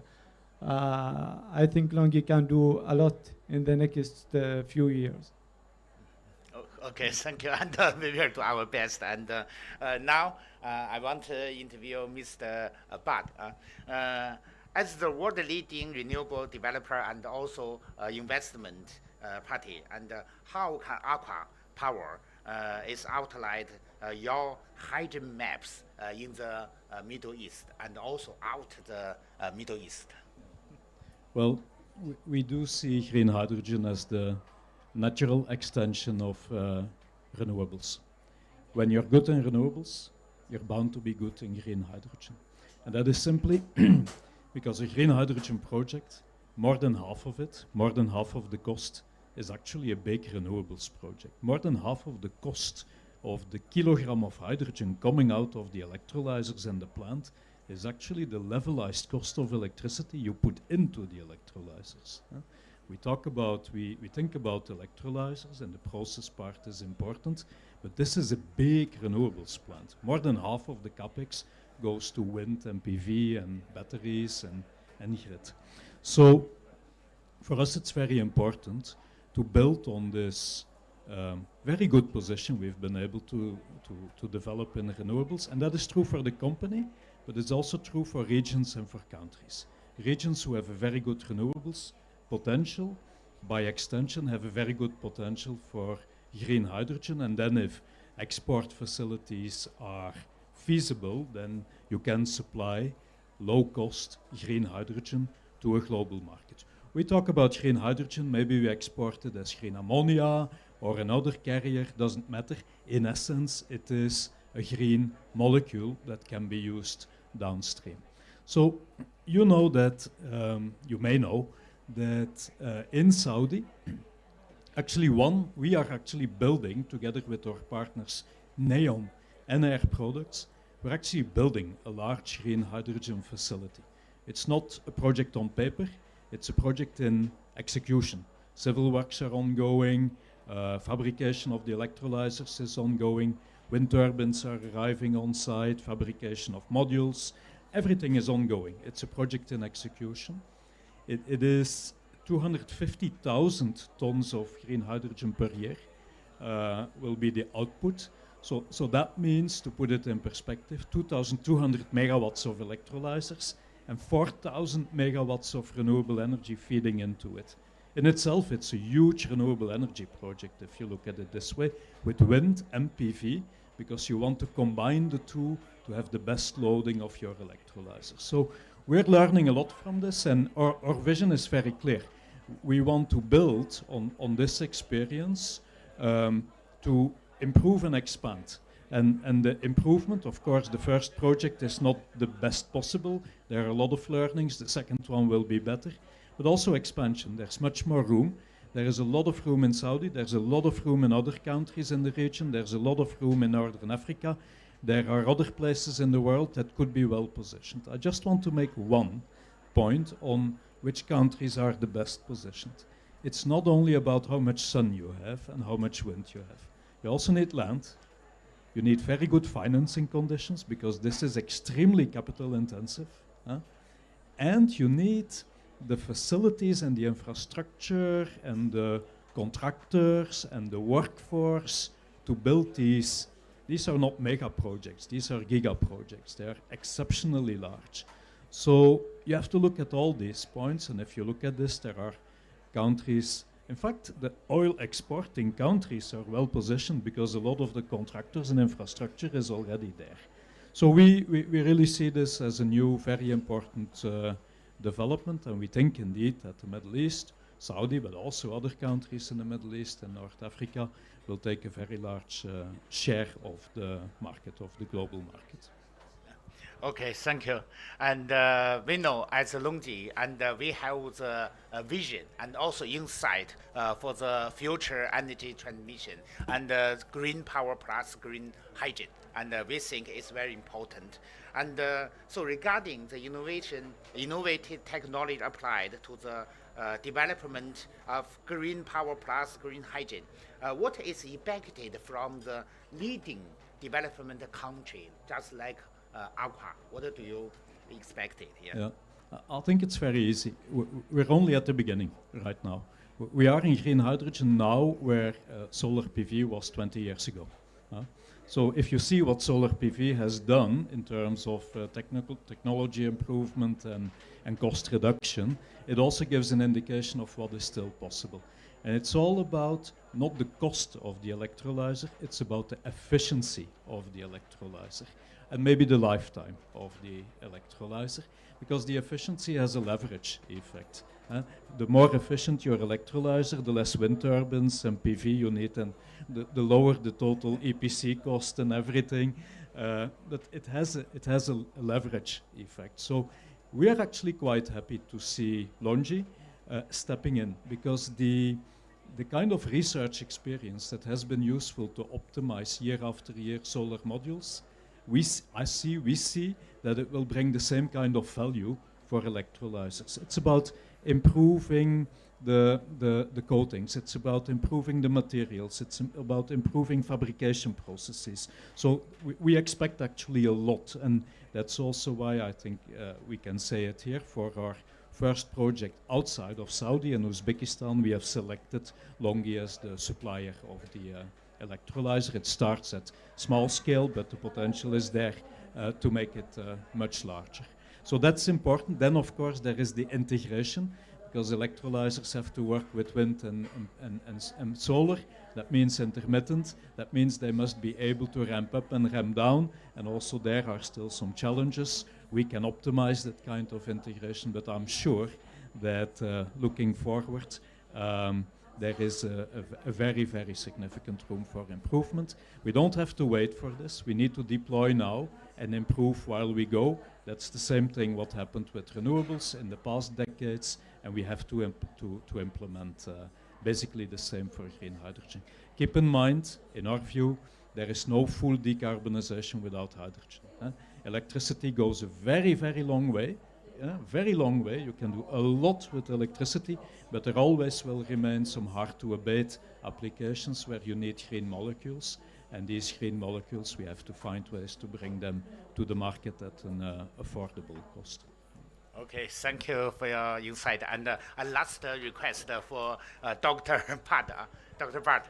I think LONGi can do a lot in the next few years. Okay, thank you, and we will do our best. And now I want to interview Mr. Bud. As the world-leading renewable developer and also investment party, and how can Aqua Power is outlined your hydrogen maps in the Middle East and also out the Middle East? Well, we do see green hydrogen as the natural extension of renewables. When you're good in renewables, you're bound to be good in green hydrogen. And that is simply because a green hydrogen project, more than half of it, more than half of the cost, is actually a big renewables project. More than half of the cost of the kilogram of hydrogen coming out of the electrolyzers in the plant is actually the levelized cost of electricity you put into the electrolyzers. We think about electrolyzers, and the process part is important, but this is a big renewables plant. More than half of the capex goes to wind and PV and batteries and grid. So for us it's very important to build on this very good position we've been able to develop in renewables, and that is true for the company, but it's also true for regions and for countries. Regions who have a very good renewables potential, by extension, have a very good potential for green hydrogen, and then if export facilities are feasible, then you can supply low-cost green hydrogen to a global market. We talk about green hydrogen, maybe we export it as green ammonia or another carrier, doesn't matter. In essence, it is a green molecule that can be used downstream. So you know that, you may know that in Saudi, we are actually building, together with our partners Neon and Air Products, we're actually building a large green hydrogen facility. It's not a project on paper, it's a project in execution. Civil works are ongoing, fabrication of the electrolyzers is ongoing, wind turbines are arriving on site, fabrication of modules, everything is ongoing. It's a project in execution. It is 250,000 tons of green hydrogen per year will be the output. So that means, to put it in perspective, 2,200 megawatts of electrolyzers and 4,000 megawatts of renewable energy feeding into it. In itself, it's a huge renewable energy project, if you look at it this way, with wind and PV, because you want to combine the two to have the best loading of your electrolyzers. So we're learning a lot from this, and our vision is very clear. We want to build on this experience to improve and expand. And the improvement, of course, the first project is not the best possible. There are a lot of learnings. The second one will be better. But also expansion. There's much more room. There is a lot of room in Saudi. There's a lot of room in other countries in the region. There's a lot of room in Northern Africa. There are other places in the world that could be well positioned. I just want to make one point on which countries are the best positioned. It's not only about how much sun you have and how much wind you have. You also need land. You need very good financing conditions because this is extremely capital intensive. And you need the facilities and the infrastructure and the contractors and the workforce to build these. These are not mega projects, these are giga projects. They are exceptionally large. So you have to look at all these points, and if you look at this, there are countries. In fact, the oil exporting countries are well positioned because a lot of the contractors and infrastructure is already there. So we really see this as a new, very important development, and we think indeed that the Middle East, Saudi, but also other countries in the Middle East and North Africa will take a very large share of the market, of the global market. Okay, thank you. And we know as LONGi, and we have the vision and also insight for the future energy transmission and green power plus green hydrogen. And we think it's very important. And so regarding the innovative technology applied to the development of green power plus green hydrogen, what is expected from the leading development country, just like Aqua? What do you expect here? Yeah, I think it's very easy. We're only at the beginning right now. We are in green hydrogen now where solar PV was 20 years ago. So if you see what solar PV has done in terms of technology improvement and cost reduction, it also gives an indication of what is still possible. And it's all about not the cost of the electrolyzer, it's about the efficiency of the electrolyzer and maybe the lifetime of the electrolyzer, because the efficiency has a leverage effect. The more efficient your electrolyzer, the less wind turbines and PV you need, and the lower the total EPC cost and everything. But it has a leverage effect. So we are actually quite happy to see LONGi stepping in, because the kind of research experience that has been useful to optimize year after year solar modules, we see that it will bring the same kind of value for electrolyzers. It's about improving the coatings, it's about improving the materials, it's about improving fabrication processes. So we expect actually a lot, and that's also why I think we can say it here. For our first project outside of Saudi and Uzbekistan, we have selected LONGi as the supplier of the electrolyzer. It starts at small scale, but the potential is there to make it much larger. So that's important. Then, of course, there is the integration, because electrolyzers have to work with wind and solar. That means intermittent. That means they must be able to ramp up and ramp down. And also there are still some challenges. We can optimize that kind of integration, but I'm sure that looking forward, there is a very, very significant room for improvement. We don't have to wait for this. We need to deploy now and improve while we go. That's the same thing what happened with renewables in the past decades, and we have to implement basically the same for green hydrogen. Keep in mind, in our view, there is no full decarbonization without hydrogen. Electricity goes a very, very long way. Very long way. You can do a lot with electricity, but there always will remain some hard-to-abate applications where you need green molecules. And these green molecules, we have to find ways to bring them to the market at an affordable cost. Okay, thank you for your insight. And a last request for Dr. Pada. Dr. Bart,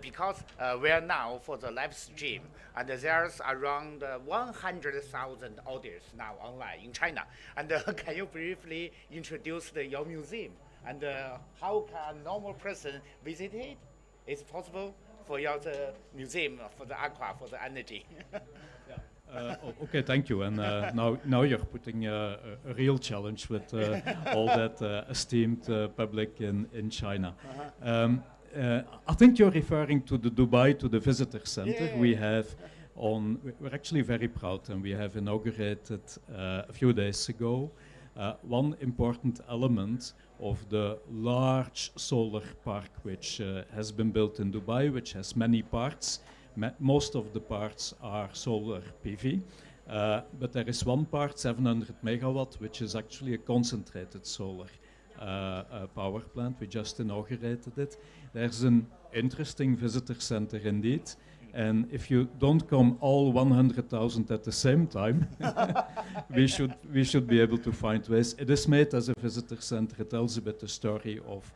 because we are now for the live stream, and there's around 100,000 audience now online in China. And can you briefly introduce your museum, and how can a normal person visit it? Is it possible for your museum, for the aqua, for the energy? Okay, thank you. And now you're putting a real challenge with all that esteemed public in China. I think you're referring to the Dubai, to the visitor center. Yeah. We're actually very proud, and we have inaugurated a few days ago one important element of the large solar park which has been built in Dubai, which has many parts. Most of the parts are solar PV, but there is one part, 700 megawatt, which is actually a concentrated solar power plant. We just inaugurated it. There's an interesting visitor center indeed. And if you don't come all 100,000 at the same time, we should be able to find ways. It is made as a visitor center. It tells a bit the story of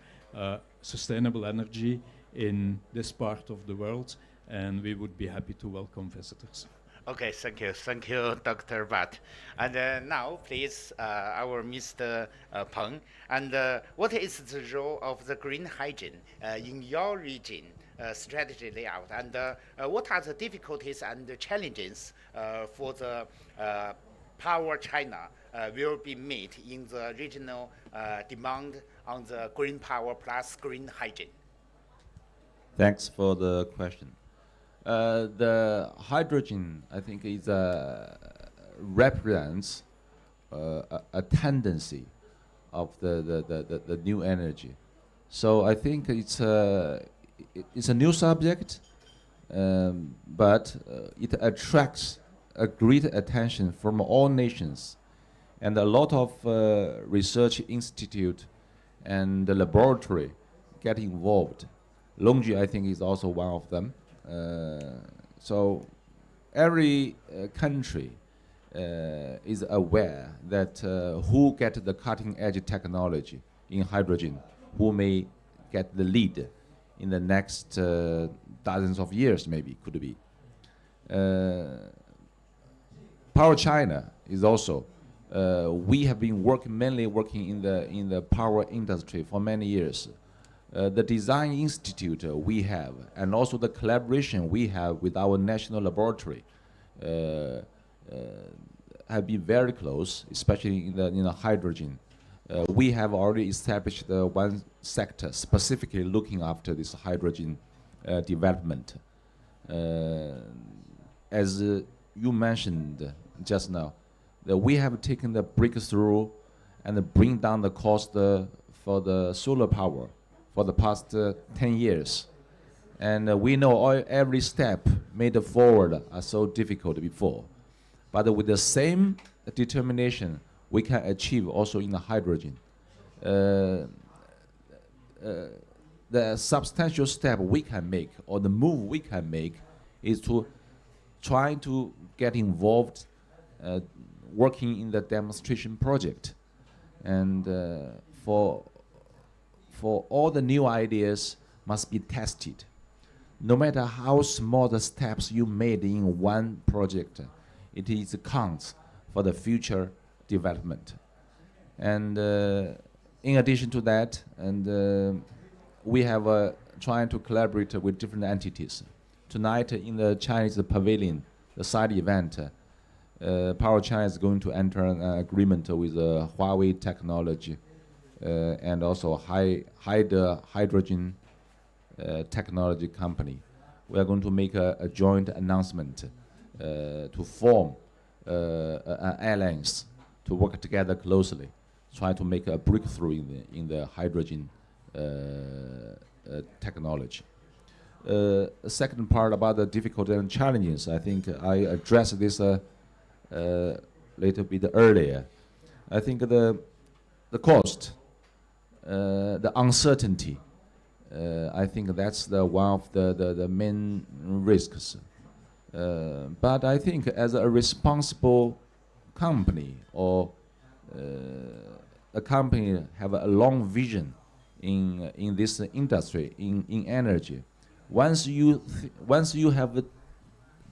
sustainable energy in this part of the world, and we would be happy to welcome visitors. Okay, thank you, Dr. Bat. And now, please, our Mr. Peng. And what is the role of the green hydrogen in your region strategy layout? And what are the difficulties and the challenges for the Power China will be met in the regional demand on the green power plus green hydrogen? Thanks for the question. The hydrogen, I think, is represents a tendency of the new energy. So I think it's a new subject, but it attracts a great attention from all nations, and a lot of research institute and the laboratory get involved. LONGi, I think, is also one of them. So every country is aware that who get the cutting edge technology in hydrogen, who may get the lead in the next dozens of years, maybe, could be. Power China is also, we have been mainly working in the power industry for many years. The design institute we have, and also the collaboration we have with our national laboratory, have been very close, especially in the hydrogen. We have already established one sector specifically looking after this hydrogen development. As you mentioned just now, that we have taken the breakthrough and bring down the cost for the solar power for the past 10 years. And we know every step made forward are so difficult before. But with the same determination, we can achieve also in the hydrogen. The substantial step we can make, or the move we can make, is to try to get involved working in the demonstration project. And for all the new ideas must be tested. No matter how small the steps you made in one project, it is counts for the future development. And in addition to that, and we have trying to collaborate with different entities. Tonight in the Chinese pavilion, the side event, Power China is going to enter an agreement with Huawei technology and also hydrogen technology company. We are going to make a joint announcement to form an alliance to work together closely, try to make a breakthrough in the hydrogen technology. The second part about the difficulties and challenges, I think I addressed this a little bit earlier. I think the cost, the uncertainty, I think that's one of the main risks. But I think as a responsible company, or a company have a long vision in this industry, in energy, once you have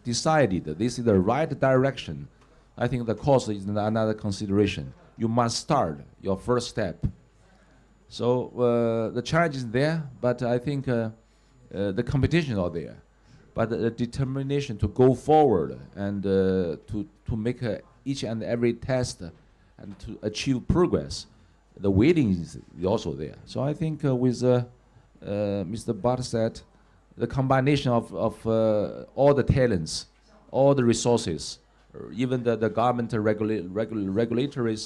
decided this is the right direction, I think the cost is another consideration. You must start your first step. So the challenge is there, but I think the competition are there. But the determination to go forward and to make each and every test and to achieve progress, the waiting is also there. So I think with Mr. Butt said, the combination of all the talents, all the resources, even the government regulatory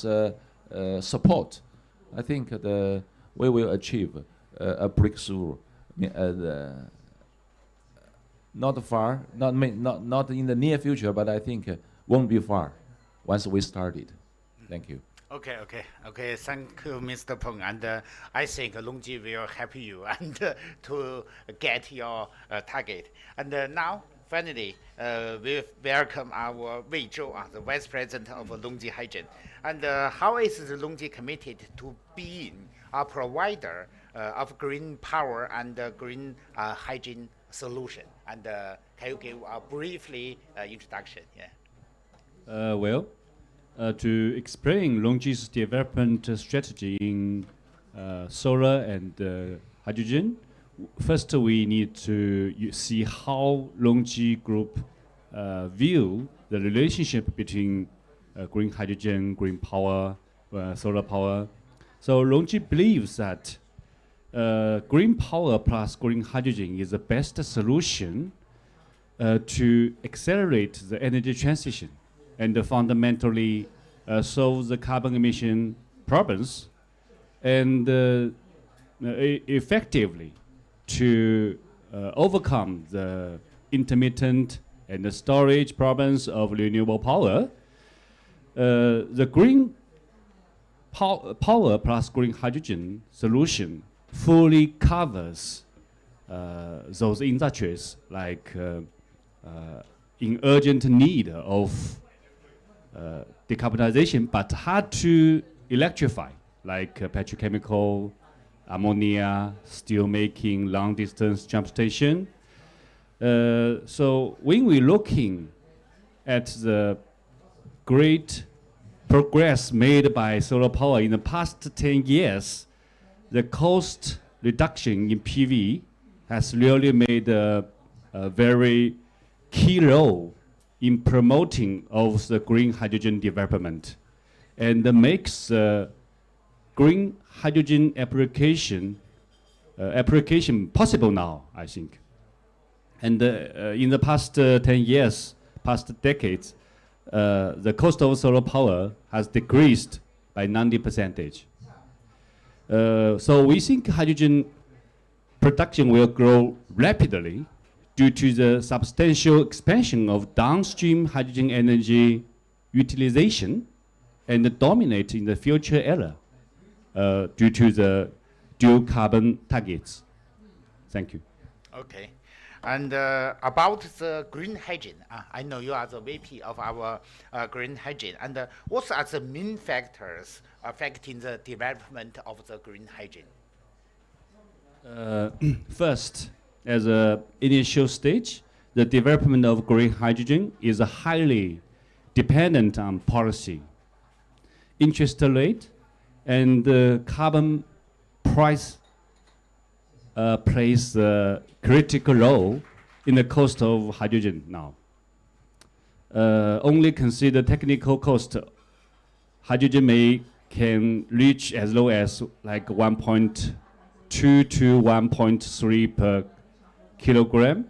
support, I think we will achieve a breakthrough. Not far, not in the near future, but I think won't be far once we started. Thank you. Okay. Thank you, Mr. Peng. And I think LONGi will help you and to get your target. And now, finally, we welcome our Wei Zhou, the Vice President of LONGi Hydrogen. And how is the LONGi committed to being a provider of green power and green hydrogen solution? And can you give a briefly introduction? Yeah. To explain LONGi's development strategy in solar and hydrogen, first we need to see how LONGi Group view the relationship between green hydrogen, green power, solar power. So LONGi believes that green power plus green hydrogen is the best solution to accelerate the energy transition and fundamentally solve the carbon emission problems and effectively to overcome the intermittent and the storage problems of renewable power. The green power plus green hydrogen solution fully covers those industries like in urgent need of decarbonization, but hard to electrify, like petrochemical, ammonia, steel making, long distance transportation. So when we're looking at the great progress made by solar power in the past 10 years, the cost reduction in PV has really made a very key role in promoting of the green hydrogen development and makes green hydrogen application possible now, I think. And in the past 10 years, past decades, the cost of solar power has decreased by 90%. So we think hydrogen production will grow rapidly due to the substantial expansion of downstream hydrogen energy utilization and dominate in the future era due to the dual carbon targets. Thank you. Okay. And about the green hydrogen, I know you are the VP of our green hydrogen. And what are the main factors affecting the development of the green hydrogen? First, as an initial stage, the development of green hydrogen is highly dependent on policy, interest rate, and carbon price plays a critical role in the cost of hydrogen now. Only consider technical cost. Hydrogen can reach as low as like 1.2 to 1.3 per kilogram,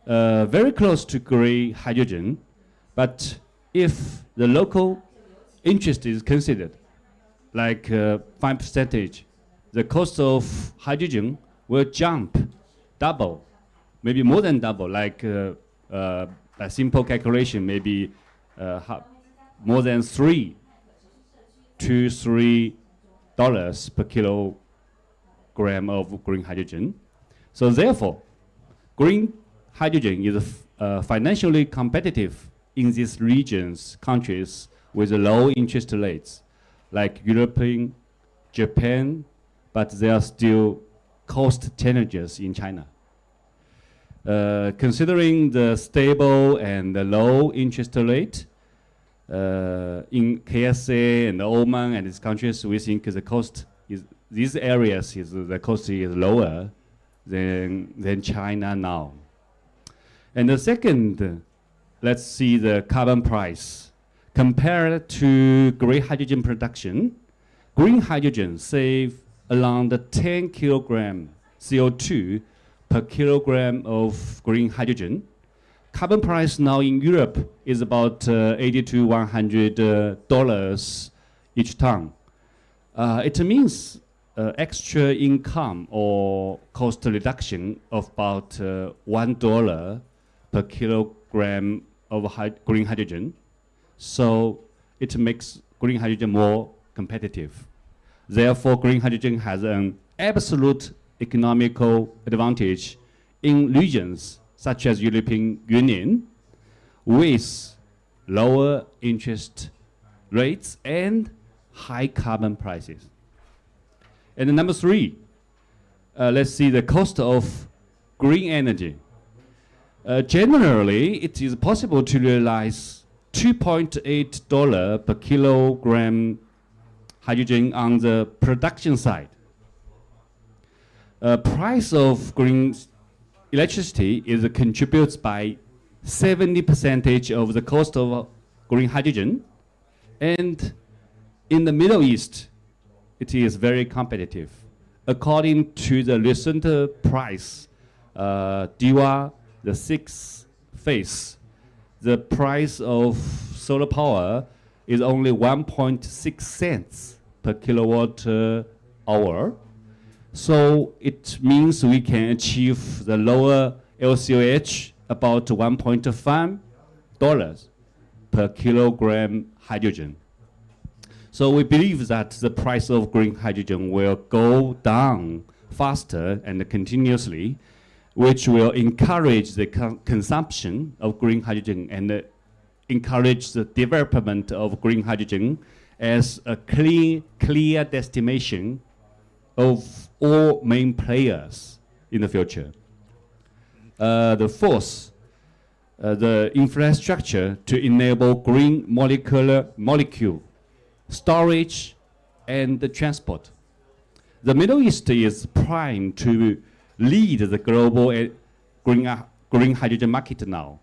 very close to green hydrogen. But if the local interest is considered, like 5%, the cost of hydrogen will jump double, maybe more than double, like a simple calculation, maybe more than $3 to $3 per kilogram of green hydrogen. So therefore, green hydrogen is financially competitive in these regions, countries with low interest rates, like European, Japan, but there are still cost challenges in China. Considering the stable and the low interest rate in KSA and Oman and these countries, we think the cost is these areas the cost is lower than China now. And the second, let's see the carbon price. Compared to green hydrogen production, green hydrogen save around 10 kilogram CO2 per kilogram of green hydrogen. Carbon price now in Europe is about $80 to $100 each ton. It means extra income or cost reduction of about $1 per kilogram of green hydrogen. So it makes green hydrogen more competitive. Therefore, green hydrogen has an absolute economical advantage in regions such as European Union with lower interest rates and high carbon prices. And number three, let's see the cost of green energy. Generally, it is possible to realize $2.8 per kilogram hydrogen on the production side. Price of green electricity contributes by 70% of the cost of green hydrogen, and in the Middle East, it is very competitive. According to the recent price, DIWA, the sixth phase, the price of solar power is only 1.6 cents per kilowatt hour. So it means we can achieve the lower LCOH about $1.5 per kilogram hydrogen. So we believe that the price of green hydrogen will go down faster and continuously, which will encourage the consumption of green hydrogen and encourage the development of green hydrogen as a clear destination of all main players in the future. The fourth, the infrastructure to enable green molecule storage and the transport. The Middle East is primed to lead the global green hydrogen market now.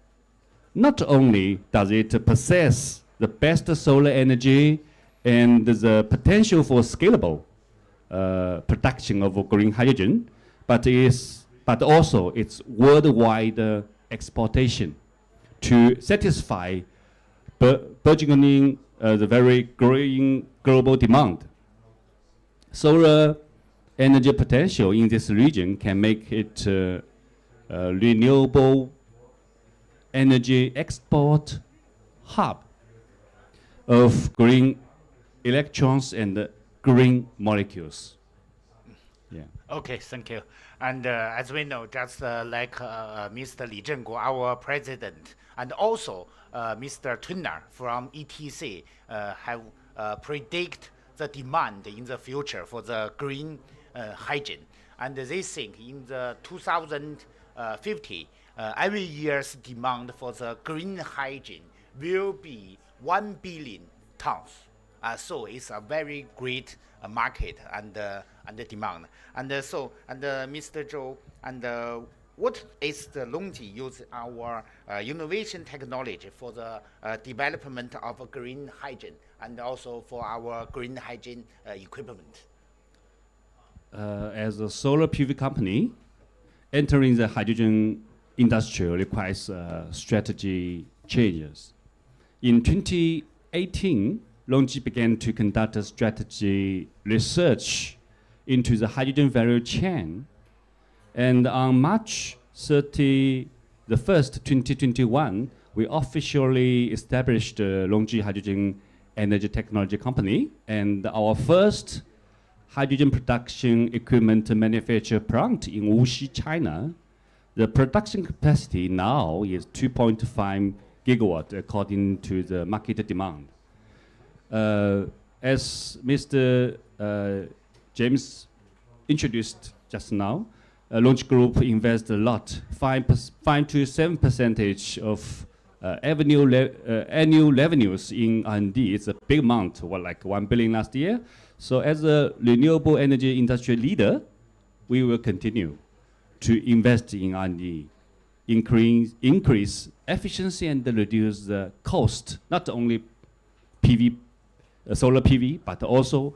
Not only does it possess the best solar energy and the potential for scalable production of green hydrogen, but also its worldwide exportation to satisfy burgeoning the very growing global demand. Solar energy potential in this region can make it a renewable energy export hub of green electrons and green molecules. Yeah. Okay, thank you. And as we know, just like Mr. Li Zhengguo, our president, and also Mr. Tunner from ETC have predict the demand in the future for the green hydrogen. And they think in the 2050, every year's demand for the green hydrogen will be 1 billion tons. So it's a very great market and the demand. And so, Mr. Zhou, and what is the LONGi use our innovation technology for the development of green hydrogen and also for our green hydrogen equipment? As a solar PV company, entering the hydrogen industry requires strategy changes. In 2018, LONGi began to conduct a strategy research into the hydrogen value chain. And on March 31st, 2021, we officially established LONGi Hydrogen Energy Technology Company, and our first hydrogen production equipment manufacture plant in Wuxi, China. The production capacity now is 2.5 gigawatt according to the market demand. As Mr. James introduced just now, LONGi Group invests a lot, 5 to 7% of annual revenues in R&D. It's a big amount, like 1 billion last year. So as a renewable energy industry leader, we will continue to invest in R&D, increase efficiency and reduce the cost, not only PV, solar PV, but also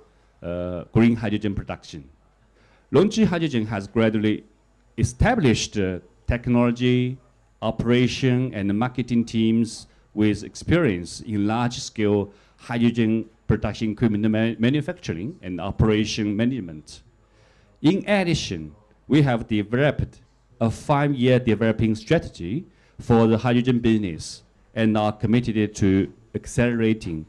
green hydrogen production. LONGi Hydrogen has gradually established technology, operation, and marketing teams with experience in large-scale hydrogen production equipment manufacturing and operation management. In addition, we have developed a 5-year developing strategy for the hydrogen business and are committed to accelerating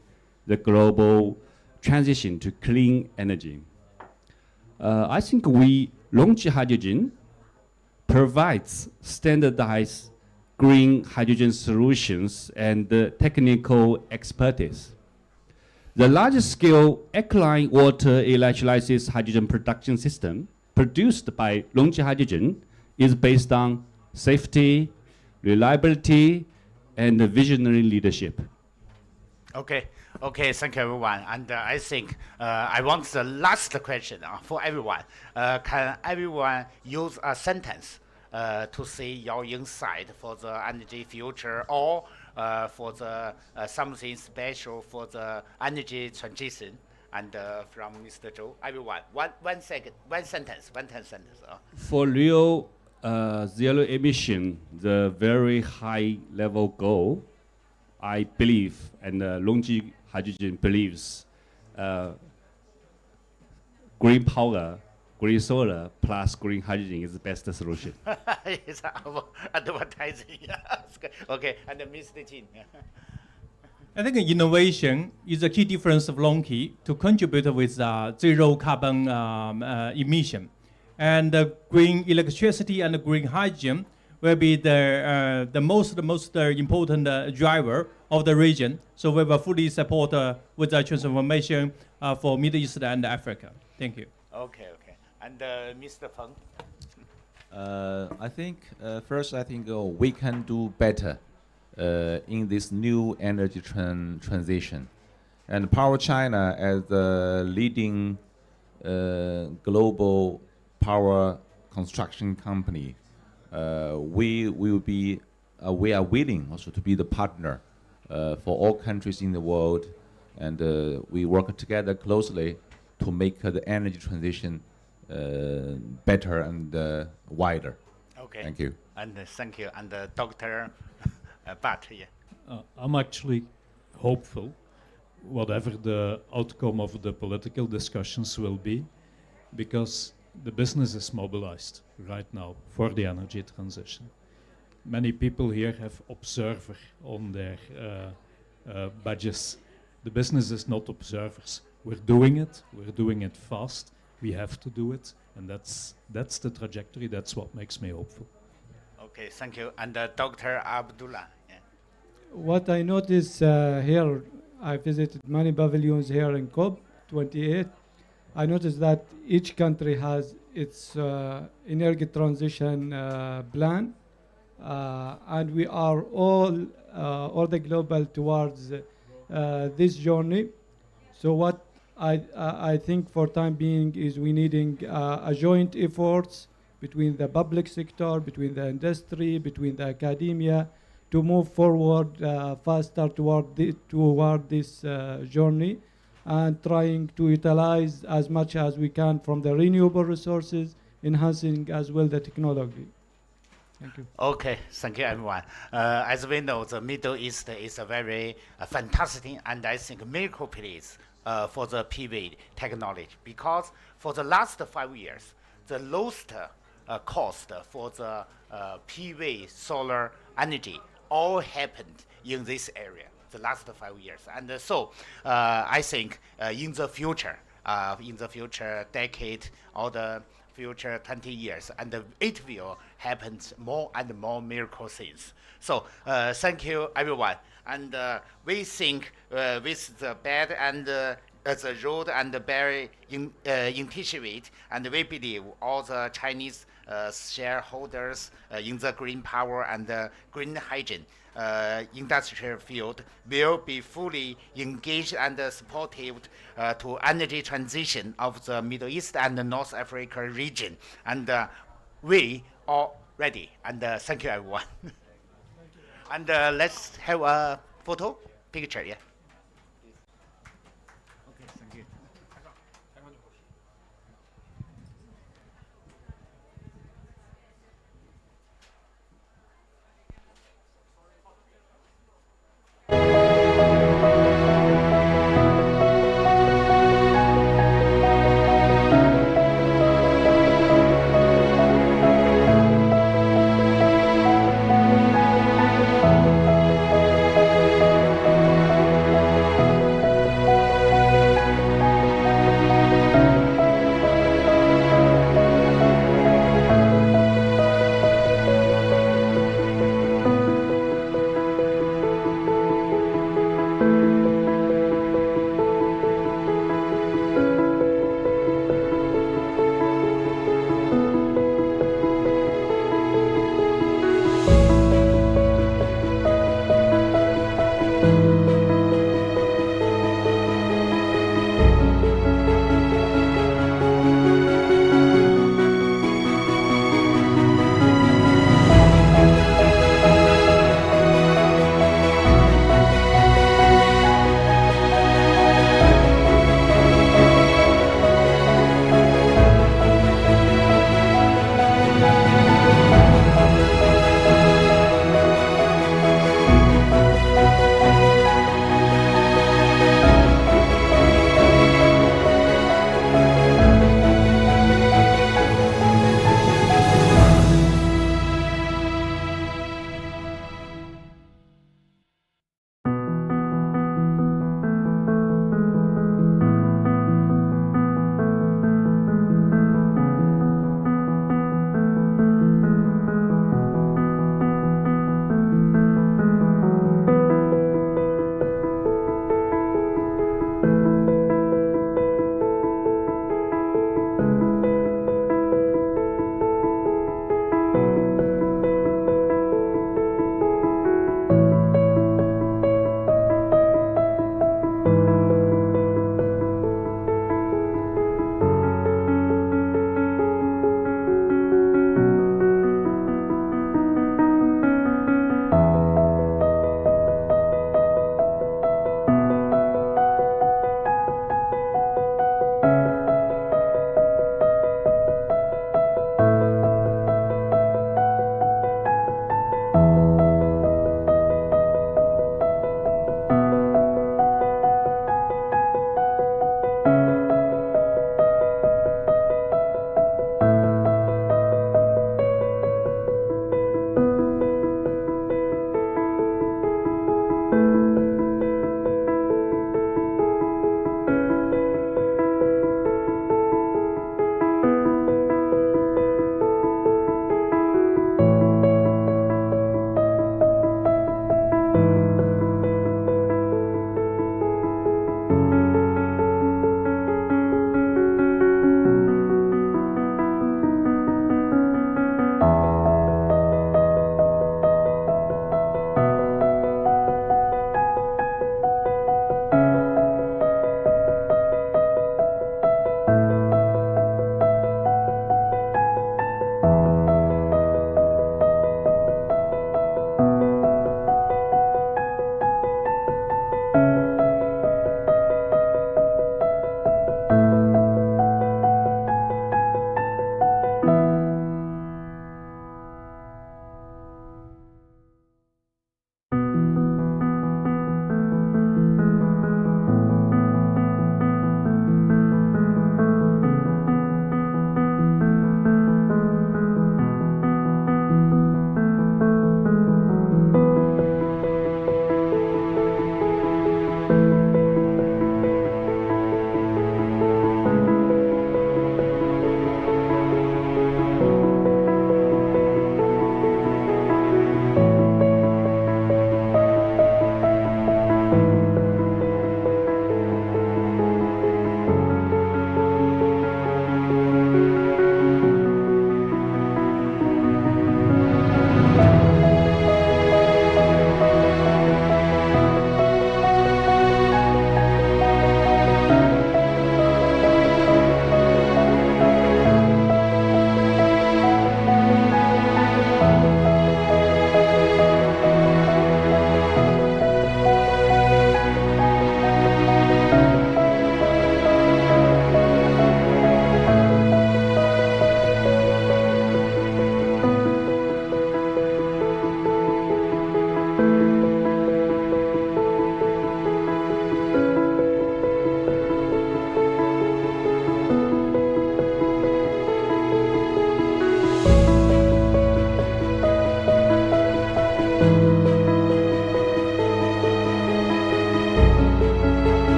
the global transition to clean energy. I think LONGi Hydrogen provides standardized green hydrogen solutions and technical expertise. The large-scale alkaline water electrolysis hydrogen production system produced by LONGi Hydrogen is based on safety, reliability, and visionary leadership. Okay, thank you everyone. And I think I want the last question for everyone. Can everyone use a sentence to say your insight for the energy future or for the something special for the energy transition? And from Mr. Zhou, everyone, one sentence. For real zero emission, the very high level goal, I believe, and LONGi Hydrogen believes, green power, green solar plus green hydrogen is the best solution. It's advertising. Okay, and Mr. Jin. I think innovation is a key difference of LONGi to contribute with zero carbon emission. And green electricity and green hydrogen will be the most important driver of the region. So we will fully support with the transformation for Middle East and Africa. Thank you. Okay. And Mr. Feng. I think first, we can do better in this new energy transition, and Power China as the leading global power construction company, we are willing also to be the partner for all countries in the world, and we work together closely to make the energy transition better and wider. Okay. Thank you. And thank you. And Dr. Bat, yeah. I'm actually hopeful, whatever the outcome of the political discussions will be, because the business is mobilized right now for the energy transition. Many people here have observer on their badges. The business is not observers. We're doing it fast. We have to do it, and that's the trajectory. That's what makes me hopeful. Okay, thank you. And Dr. Abdullah. Yeah. What I notice here, I visited many pavilions here in COP28. I noticed that each country has its energy transition plan, and we are all the global towards this journey. So what I think for time being is we needing a joint efforts between the public sector, between the industry, between the academia, to move forward faster toward this journey, and trying to utilize as much as we can from the renewable resources, enhancing as well the technology. Thank you. Okay, thank you everyone. As we know, the Middle East is a very fantastic and I think miracle place for the PV technology, because for the last 5 years, the lowest cost for the PV solar energy all happened in this area the last 5 years. And so I think in the future decade or the future 20 years, and it will happen more and more miracle things. So thank you everyone. And we think with the bad and the road and very initiate, and we believe all the Chinese shareholders in the green power and the green hydrogen industrial field will be fully engaged and supportive to energy transition of the Middle East and the North Africa region. And we are ready. And thank you everyone. And let's have a picture, yeah.